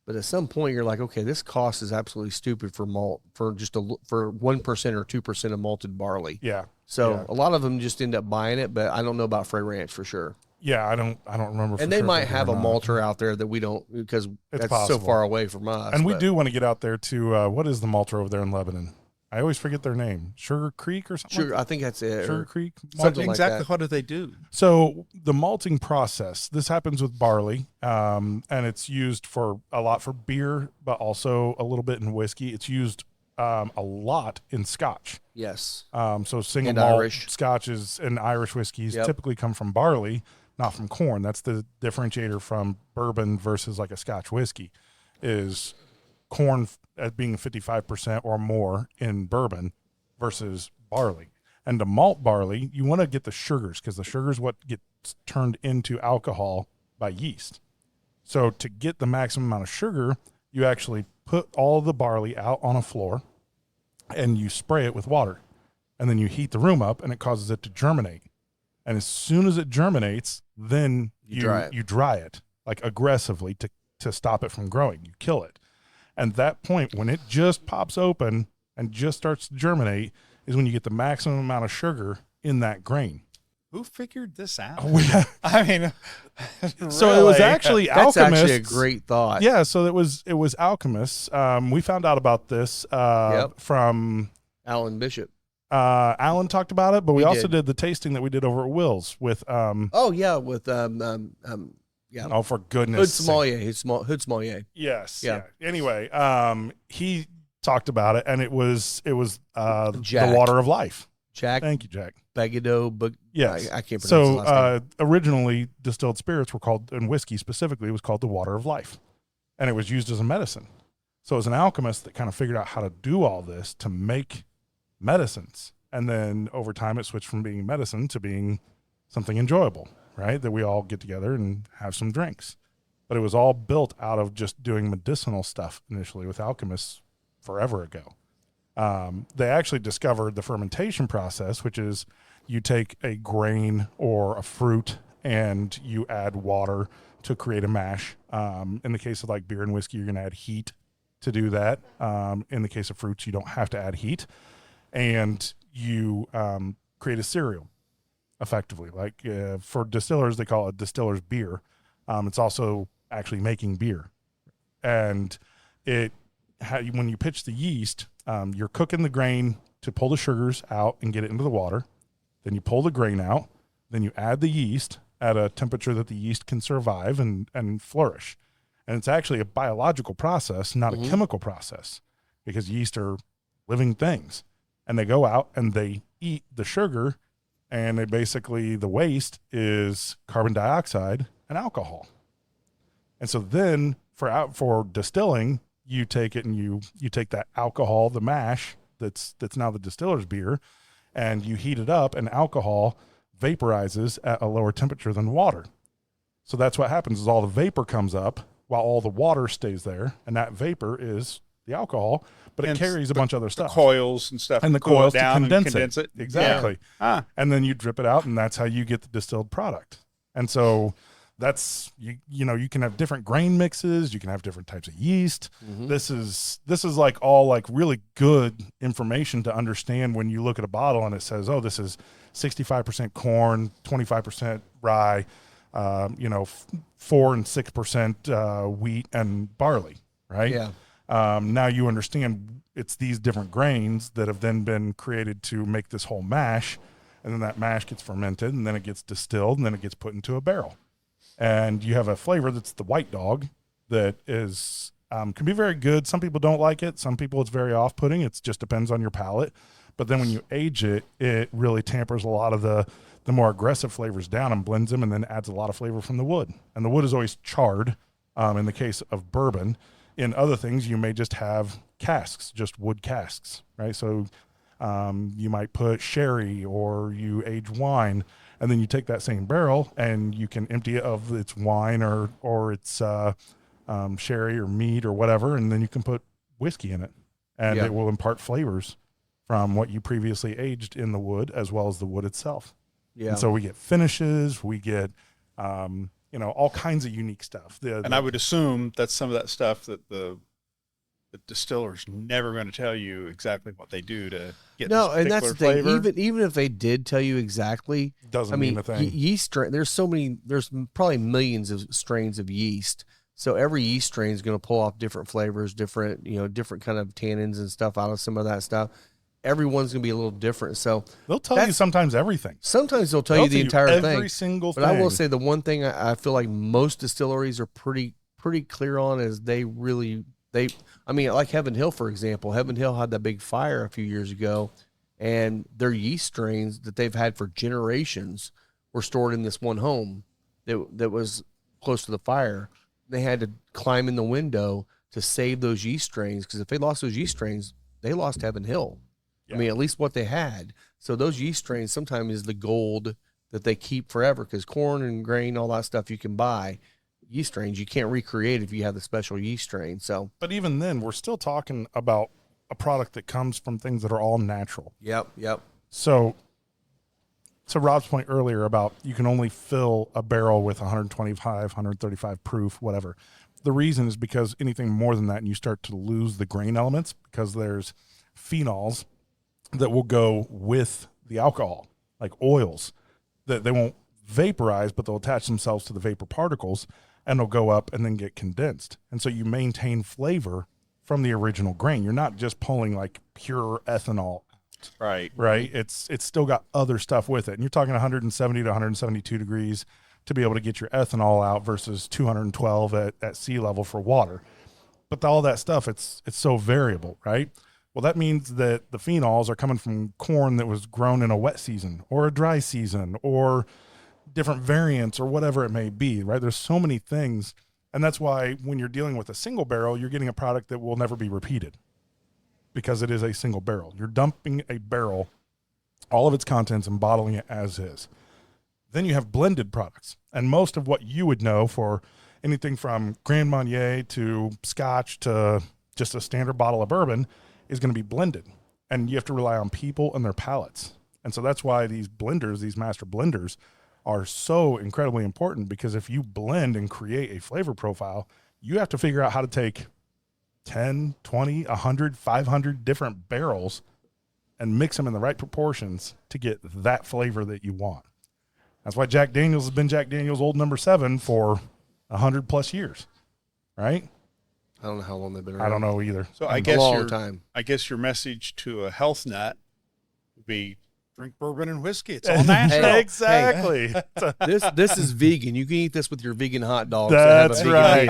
but at some point you're like, okay, this cost is absolutely stupid for malt, for 1% or 2% of malted barley. Yeah. So a lot of them just end up buying it, but I don't know about Frey Ranch for sure. Yeah, I don't remember. And they might have a malter out there that we don't, because that's possible. So far away from us. And we do want to get out there to what is the malter over there in Lebanon? I always forget their name. Sugar Creek or something? I think that's it. Sugar Creek? Something exactly like what do they do? So the malting process, this happens with barley, and it's used for a lot for beer, but also a little bit in whiskey. It's used a lot in Scotch. Yes. So single and malt Irish. Scotches and Irish whiskeys typically come from barley, not from corn. That's the differentiator from bourbon versus like a Scotch whiskey, is corn as being 55% or more in bourbon versus barley. And to malt barley, you want to get the sugars, because the sugar is what gets turned into alcohol by yeast. So to get the maximum amount of sugar, you actually put all the barley out on a floor and you spray it with water. And then you heat the room up and it causes it to germinate. And as soon as it germinates, then you dry it like aggressively to stop it from growing. You kill it. And that point, when it just pops open and just starts to germinate, is when you get the maximum amount of sugar in that grain. Who figured this out? I mean, so it was actually alchemists. That's actually a great thought. Yeah, so it was alchemists. We found out about this from Alan Bishop. Alan talked about it, but we also did the tasting that we did over at Will's with Oh, for goodness Hood Sommelier. Yes. Yeah. Anyway, he talked about it, and it was the water of life. Jack. Thank you, Jack. Bagado, but yes. I can't pronounce his last name. Originally, distilled spirits were called, and whiskey specifically, was called the water of life, and it was used as a medicine. So it was an alchemist that kind of figured out how to do all this to make medicines, and then over time, it switched from being medicine to being something enjoyable. Right, that we all get together and have some drinks. But it was all built out of just doing medicinal stuff initially with alchemists forever ago. They actually discovered the fermentation process, which is you take a grain or a fruit and you add water to create a mash. In the case of like beer and whiskey, you're going to add heat to do that. In the case of fruits, you don't have to add heat. And you create a cereal. Effectively, like for distillers, they call it distiller's beer. It's also actually making beer, and when you pitch the yeast, you're cooking the grain to pull the sugars out and get it into the water. Then you pull the grain out. Then you add the yeast at a temperature that the yeast can survive and flourish. And it's actually a biological process, not a chemical process, because yeast are living things, and they go out and they eat the sugar. And the waste is carbon dioxide and alcohol. And so then for distilling, you take it and you take that alcohol, the mash that's now the distiller's beer, and you heat it up, and alcohol vaporizes at a lower temperature than water. So that's what happens is all the vapor comes up while all the water stays there, and that vapor is the alcohol, but it carries a bunch of other stuff. Coils and stuff. And the coils to condense it. Exactly. Yeah. And then you drip it out, and that's how you get the distilled product. And so that's you can have different grain mixes, you can have different types of yeast. This is like all like really good information to understand when you look at a bottle and it says, oh, this is 65% corn, 25% rye, 4 and 6% wheat and barley, right? Yeah. Now you understand it's these different grains that have then been created to make this whole mash, and then that mash gets fermented, and then it gets distilled, and then it gets put into a barrel. And you have a flavor that's the white dog that is can be very good. Some people don't like it. Some people it's very off-putting. It just depends on your palate. But then when you age it, it really tampers a lot of the more aggressive flavors down and blends them, and then adds a lot of flavor from the wood. And the wood is always charred in the case of bourbon. In other things, you may just have casks, just wood casks, right? So you might put sherry or you age wine, and then you take that same barrel and you can empty it of its wine or its sherry or mead or whatever, and then you can put whiskey in it, and it will impart flavors from what you previously aged in the wood as well as the wood itself. Yeah. And so we get finishes, we get all kinds of unique stuff. I would assume that's some of that stuff that the distiller's never going to tell you exactly what they do to get this particular and that's the flavor. thing. Even if they did tell you exactly, doesn't mean a thing. Yeast strain. There's probably millions of strains of yeast. So every yeast strain is going to pull off different flavors, different kind of tannins and stuff out of some of that stuff. Everyone's going to be a little different. So they'll tell you sometimes everything. Sometimes they'll tell you the entire thing. Every single thing. But I will say the one thing I feel like most distilleries are pretty clear on is like Heaven Hill, for example. Heaven Hill had that big fire a few years ago, and their yeast strains that they've had for generations were stored in this one home that was close to the fire. They had to climb in the window to save those yeast strains, because if they lost those yeast strains, they lost Heaven Hill. Yeah. I mean, at least what they had. So those yeast strains sometimes is the gold that they keep forever, because corn and grain, all that stuff you can buy. Yeast strains you can't recreate if you have the special yeast strain. So, but even then, we're still talking about a product that comes from things that are all natural. Yep. So to Rob's point earlier about you can only fill a barrel with 125, 135 proof, whatever. The reason is because anything more than that, and you start to lose the grain elements, because there's phenols that will go with the alcohol, like oils, that they won't vaporize, but they'll attach themselves to the vapor particles, and they'll go up and then get condensed. And so you maintain flavor from the original grain. You're not just pulling like pure ethanol. Right. It's still got other stuff with it. And you're talking 170 to 172 degrees to be able to get your ethanol out versus 212 at sea level for water. But all that stuff, it's so variable, right? Well, that means that the phenols are coming from corn that was grown in a wet season or a dry season or different variants or whatever it may be, right? There's so many things. And that's why when you're dealing with a single barrel, you're getting a product that will never be repeated, because it is a single barrel. You're dumping a barrel, all of its contents, and bottling it as is. Then you have blended products. And most of what you would know for anything from Grand Marnier to Scotch to just a standard bottle of bourbon is going to be blended. And you have to rely on people and their palates. And so that's why these blenders, these master blenders, are so incredibly important, because if you blend and create a flavor profile, you have to figure out how to take 10, 20, 100, 500 different barrels and mix them in the right proportions to get that flavor that you want. That's why Jack Daniels has been Jack Daniels Old No. 7 for 100 plus years, right? I don't know how long they've been around. I don't know either. So I guess your message to a health nut would be drink bourbon and whiskey. It's all natural. Hey, exactly. Hey, this is vegan. You can eat this with your vegan hot dogs. That's right.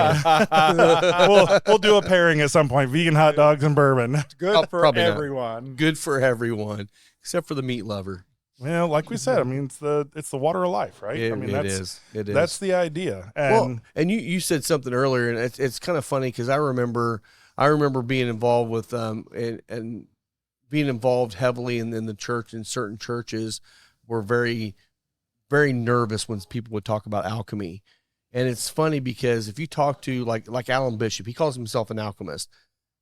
we'll do a pairing at some point. Vegan hot dogs and bourbon. It's good for everyone. Not. Good for everyone, except for the meat lover. Well, like we said, I mean, it's the water of life, right? It is. That's the idea. And you said something earlier, and it's kind of funny, because I remember being involved with and being involved heavily in the church, and certain churches were very, very nervous when people would talk about alchemy. And it's funny because if you talk to like Alan Bishop, he calls himself an alchemist.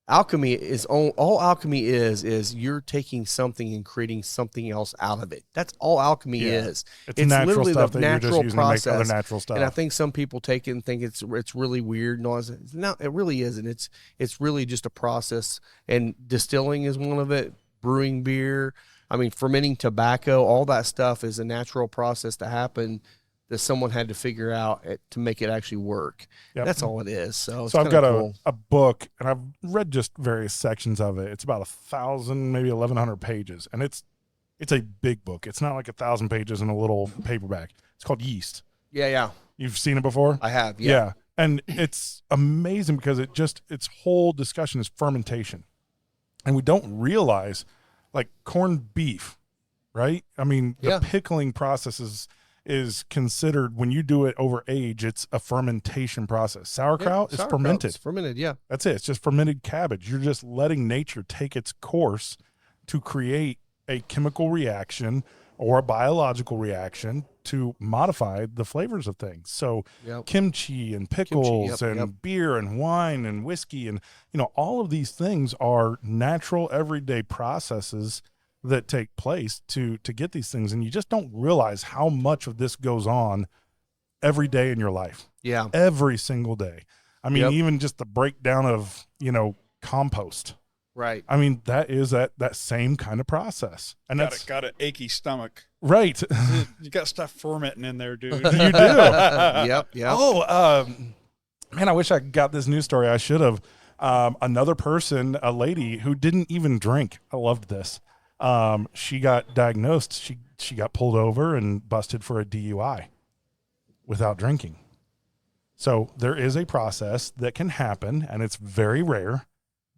alchemy is all alchemy is you're taking something and creating something else out of it. That's all alchemy is. It's natural literally stuff the that you're just natural using to make other process. natural stuff. And I think some people take it and think it's really weird. No, it really isn't. It's really just a process. And distilling is one of it. Brewing beer, I mean, fermenting tobacco, all that stuff is a natural process to happen that someone had to figure out to make it actually work. Yep. That's all it is. So I've got cool. a book, and I've read just various sections of it. It's about 1,000, maybe 1,100 pages, and it's a big book. It's not like 1,000 pages in a little paperback. It's called Yeast. Yeah. You've seen it before? I have. Yeah. And it's amazing because its whole discussion is fermentation, and we don't realize, like corned beef, right? I mean, the pickling process is considered, when you do it over age, it's a fermentation process. Sauerkraut is fermented. It's fermented, yeah. That's it. It's just fermented cabbage. You're just letting nature take its course to create a chemical reaction or a biological reaction to modify the flavors of things. So kimchi and pickles and beer and wine and whiskey and, all of these things are natural everyday processes that take place to get these things. And you just don't realize how much of this goes on every day in your life. Yeah. Every single day. I mean, even just the breakdown of, compost. Right. I mean, that is that same kind of process. And got an achy stomach. Right. You got stuff fermenting in there, dude. You do. Yep. Oh, man, I wish I got this news story. I should have. Another person, a lady who didn't even drink. I loved this. She got diagnosed. She got pulled over and busted for a DUI without drinking. So there is a process that can happen, and it's very rare,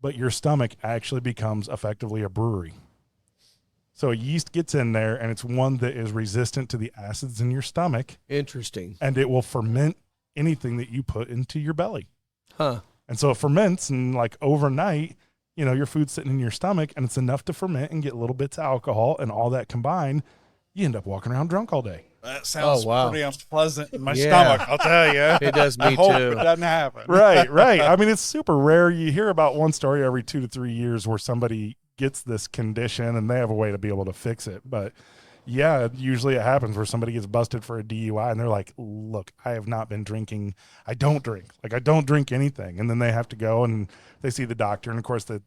but your stomach actually becomes effectively a brewery. So a yeast gets in there, and it's one that is resistant to the acids in your stomach. Interesting. And it will ferment anything that you put into your belly. Huh. And so it ferments, and like overnight, your food's sitting in your stomach, and it's enough to ferment and get little bits of alcohol, and all that combined, you end up walking around drunk all day. That sounds pretty unpleasant in my Yeah. stomach, I'll tell you. It does me I hope too. it doesn't happen. Right. I mean, it's super rare. You hear about one story every 2 to 3 years where somebody gets this condition and they have a way to be able to fix it. But yeah, usually it happens where somebody gets busted for a DUI and they're like, look, I have not been drinking. I don't drink. Like, I don't drink anything. And then they have to go and they see the doctor. And of course the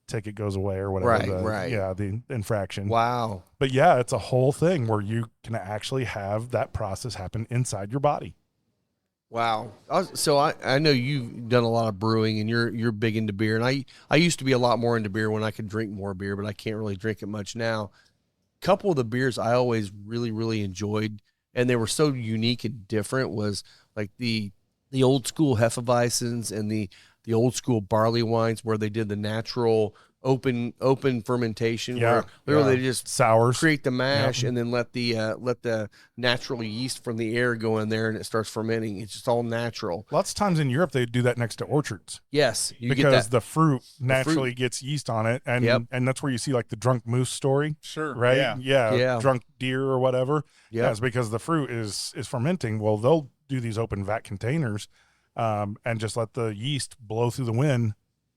ticket goes away or whatever. Right. Yeah, the infraction. Wow. But yeah, it's a whole thing where you can actually have that process happen inside your body. Wow. So I know you've done a lot of brewing and you're big into beer. And I used to be a lot more into beer when I could drink more beer, but I can't really drink it much now. A couple of the beers I always really, really enjoyed, and they were so unique and different, was like the old school Hefeweizens and the old school barley wines where they did the natural open fermentation, where literally they just sours, create the mash and then let the natural yeast from the air go in there and it starts fermenting. It's just all natural. Lots of times in Europe they do that next to orchards. Yes, because the fruit naturally gets yeast on it, and that's where you see like the drunk moose story. Sure, right? Yeah. Drunk deer or whatever. Yeah, it's because the fruit is fermenting. Well, they'll do these open vat containers, and just let the yeast blow through the wind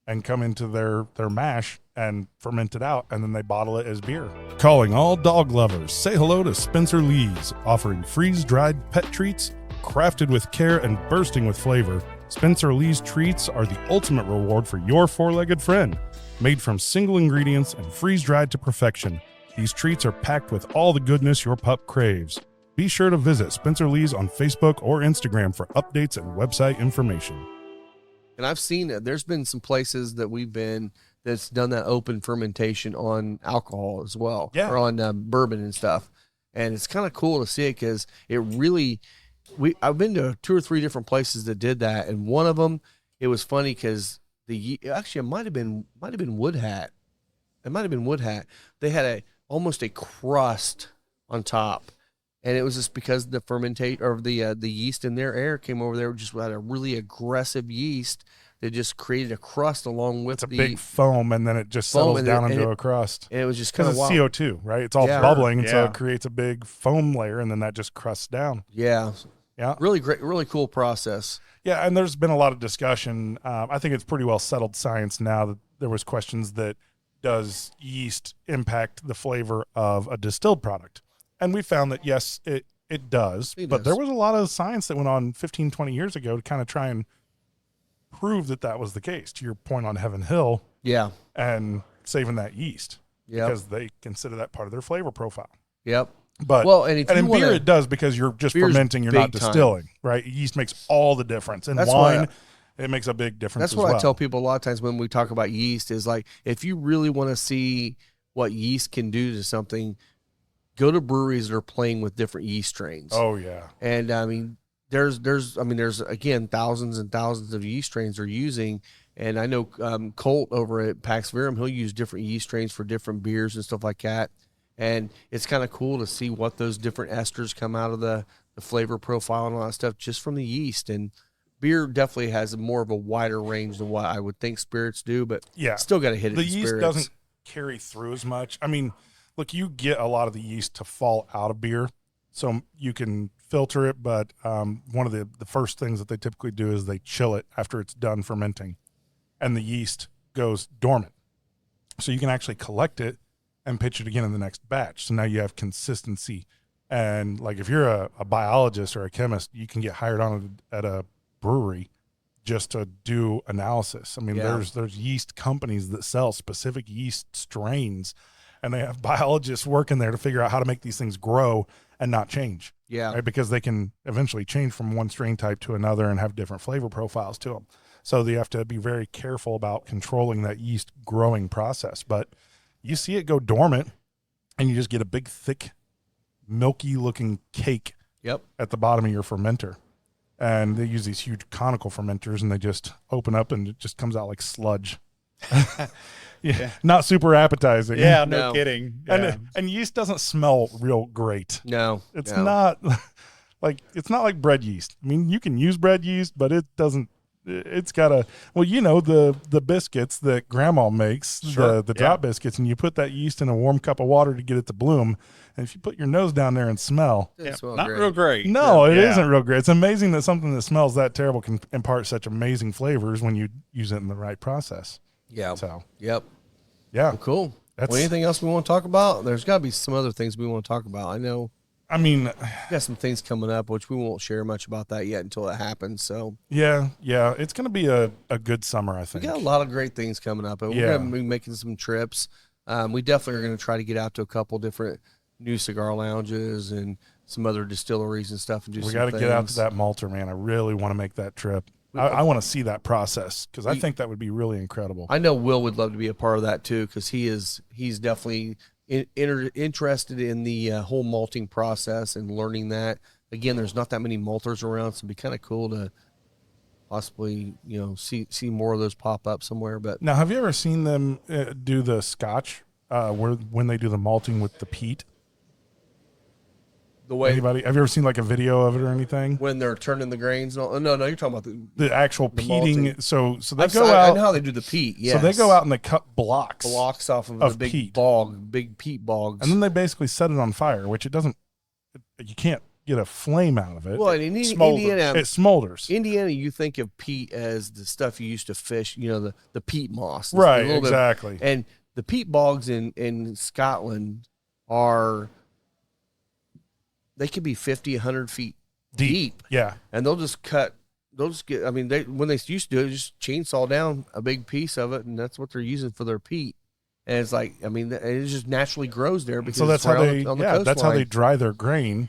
and come into their mash and ferment it out, and then they bottle it as beer. Calling all dog lovers, say hello to Spencer Lee's, offering freeze-dried pet treats, crafted with care and bursting with flavor. Spencer Lee's treats are the ultimate reward for your four-legged friend. Made from single ingredients and freeze-dried to perfection, these treats are packed with all the goodness your pup craves. Be sure to visit Spencer Lee's on Facebook or Instagram for updates and website information. And I've seen it. There's been some places that we've been that's done that open fermentation on alcohol as well, or on bourbon and stuff. And it's kind of cool to see it because it really, I've been to 2 or 3 different places that did that, and one of them, it was funny because it might have been Wood Hat. It might have been Wood Hat. They had almost a crust on top. And it was just because the fermentation or the yeast in their air came over there, just had a really aggressive yeast that just created a crust along with a big foam, and then it just settles down into a crust. And it was just kind of wild. CO2, right? It's all bubbling, and so it creates a big foam layer, and then that just crusts down. Yeah. Yeah. Really great, really cool process. Yeah, and there's been a lot of discussion. I think it's pretty well settled science now that there was questions that does yeast impact the flavor of a distilled product? And we found that, yes, it does. But there was a lot of science that went on 15, 20 years ago to kind of try and prove that that was the case, to your point on Heaven Hill. Yeah. And saving that yeast. Yeah. Because they consider that part of their flavor profile. Yep. But and in beer it does, because you're just fermenting, you're not distilling, right? Yeast makes all the difference. In wine, it makes a big difference. That's what I tell people a lot of times when we talk about yeast is like, if you really want to see what yeast can do to something, go to breweries that are playing with different yeast strains. Oh yeah. And I mean, there's again thousands and thousands of yeast strains they're using. And I know Colt over at Pax Verum, he'll use different yeast strains for different beers and stuff like that. And it's kind of cool to see what those different esters come out of the flavor profile and all that stuff just from the yeast. And beer definitely has more of a wider range than what I would think spirits do, but yeah, still got to hit it. The yeast doesn't carry through as much. I mean, look, you get a lot of the yeast to fall out of beer, so you can filter it. But one of the first things that they typically do is they chill it after it's done fermenting, and the yeast goes dormant. So you can actually collect it and pitch it again in the next batch. So now you have consistency. And like if you're a biologist or a chemist, you can get hired on at a brewery just to do analysis. I mean, there's yeast companies that sell specific yeast strains, and they have biologists working there to figure out how to make these things grow and not change. Yeah. Right? Because they can eventually change from one strain type to another and have different flavor profiles to them. So you have to be very careful about controlling that yeast growing process. But you see it go dormant, and you just get a big, thick, milky looking cake at the bottom of your fermenter. And they use these huge conical fermenters, and they just open up and it just comes out like sludge. Yeah. Not super appetizing. Yeah, no kidding. Yeah. And yeast doesn't smell real great. No. It's not like bread yeast. I mean, you can use bread yeast, but it doesn't. It's got the biscuits that grandma makes, the drop biscuits, and you put that yeast in a warm cup of water to get it to bloom. And if you put your nose down there and smell, not real great. No, it isn't real great. It's amazing that something that smells that terrible can impart such amazing flavors when you use it in the right process. Yeah. So, yeah. Well, cool. Anything else we want to talk about? There's got to be some other things we want to talk about. I mean, we got some things coming up, which we won't share much about that yet until it happens. So yeah, it's going to be a good summer, I think. We got a lot of great things coming up, and we're going to be making some trips. We definitely are going to try to get out to a couple different new cigar lounges and some other distilleries and stuff. And we got to get out to that malter, man. I really want to make that trip. I want to see that process, because I think that would be really incredible. I know Will would love to be a part of that too, because he's definitely interested in the whole malting process and learning that. Again, there's not that many malters around, so it'd be kind of cool to possibly see more of those pop up somewhere. But now, have you ever seen them do the Scotch when they do the malting with the peat? Anybody? Have you ever seen like a video of it or anything? When they're turning the grains? No, you're talking about the actual peating. Malting. So they go out. I know how they do the peat. Yes. So they go out and they cut blocks off of the big peat. big peat bogs, and then they basically set it on fire, which it doesn't. You can't get a flame out of it. Well, in Indiana, it smolders. Indiana, you think of peat as the stuff you used to fish. The peat moss, right? Exactly. And the peat bogs in Scotland are. They could be 50, 100 feet deep. Yeah. And they'll just get, when they used to do it, just chainsaw down a big piece of it, and that's what they're using for their peat. And it's like, it just naturally grows there because that's how that's how they dry their grain.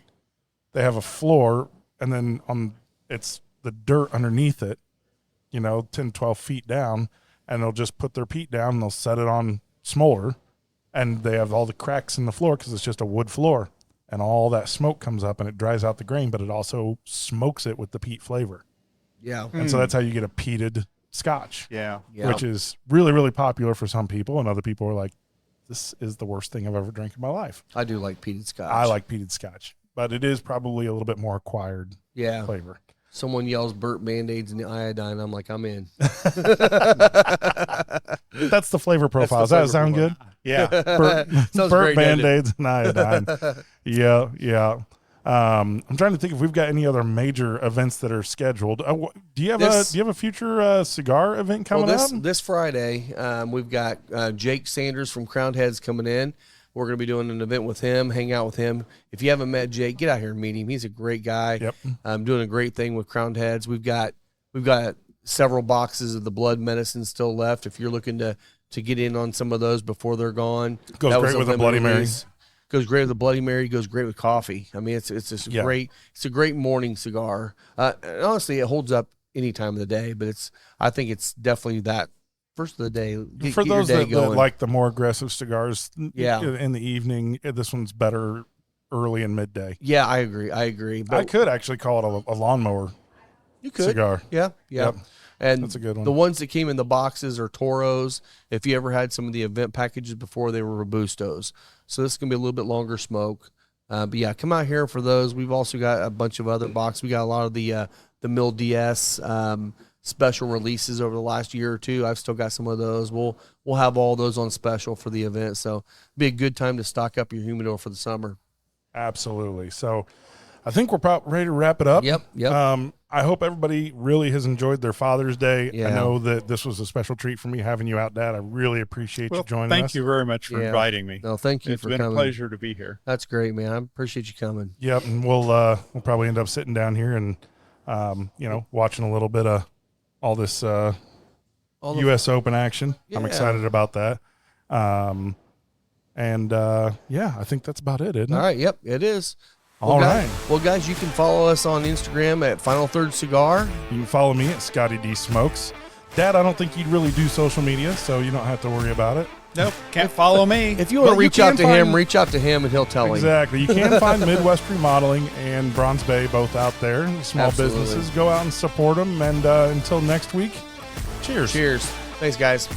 They have a floor, and then it's the dirt underneath it, 10, 12 feet down, and they'll just put their peat down, and they'll set it on smolder, and they have all the cracks in the floor because it's just a wood floor. And all that smoke comes up and it dries out the grain, but it also smokes it with the peat flavor. Yeah. And so that's how you get a peated Scotch. Yeah. Which is really, really popular for some people. And other people are like, this is the worst thing I've ever drank in my life. I do like peated Scotch. I like peated Scotch. But it is probably a little bit more acquired flavor. Someone yells burnt Band-Aids and the iodine. I'm like, I'm in. That's the flavor profile. Does that sound good? Yeah. Burnt Band-Aids and iodine. Yeah. I'm trying to think if we've got any other major events that are scheduled. Do you have a future cigar event coming up? This Friday, we've got Jake Sanders from Crowned Heads coming in. We're going to be doing an event with him, hang out with him. If you haven't met Jake, get out here and meet him. He's a great guy. Yep. Doing a great thing with Crowned Heads. We've got several boxes of the blood medicine still left. If you're looking to get in on some of those before they're gone, goes great with a Bloody Mary. Goes great with a Bloody Mary. Goes great with coffee. I mean, it's just great. It's a great morning cigar. And honestly, it holds up any time of the day. But I think it's definitely that first of the day. For those that like the more aggressive cigars, in the evening, this one's better early and midday. Yeah, I agree. But I could actually call it a lawnmower. You could. Cigar. Yeah. Yep. And that's a good one. The ones that came in the boxes are Toros. If you ever had some of the event packages before, they were Robustos. So this is going to be a little bit longer smoke. But yeah, come out here for those. We've also got a bunch of other boxes. We got a lot of the Mil DS special releases over the last year or two. I've still got some of those. We'll have all those on special for the event. So it'll be a good time to stock up your humidor for the summer. Absolutely. So I think we're probably ready to wrap it up. Yep. I hope everybody really has enjoyed their Father's Day. Yeah. I know that this was a special treat for me having you out, Dad. I really appreciate you joining us. Thank you very much for inviting me. No, thank you for coming. It's been a pleasure to be here. That's great, man. I appreciate you coming. Yep, and we'll probably end up sitting down here and watching a little bit of all this U.S. Open action. Yeah. I'm excited about that. I think that's about it, isn't it? All right. Yep, it is. All right. Well, guys, you can follow us on Instagram at Final Third Cigar. You can follow me at Scotty D Smokes. Dad, I don't think you'd really do social media, so you don't have to worry about it. Nope, can't follow me. If you want to reach out to him and he'll tell him. Exactly. You can find Midwest Remodeling and Bronze Bay both out there. Small Absolutely. businesses. Go out and support them. And until next week, cheers. Cheers. Thanks, guys.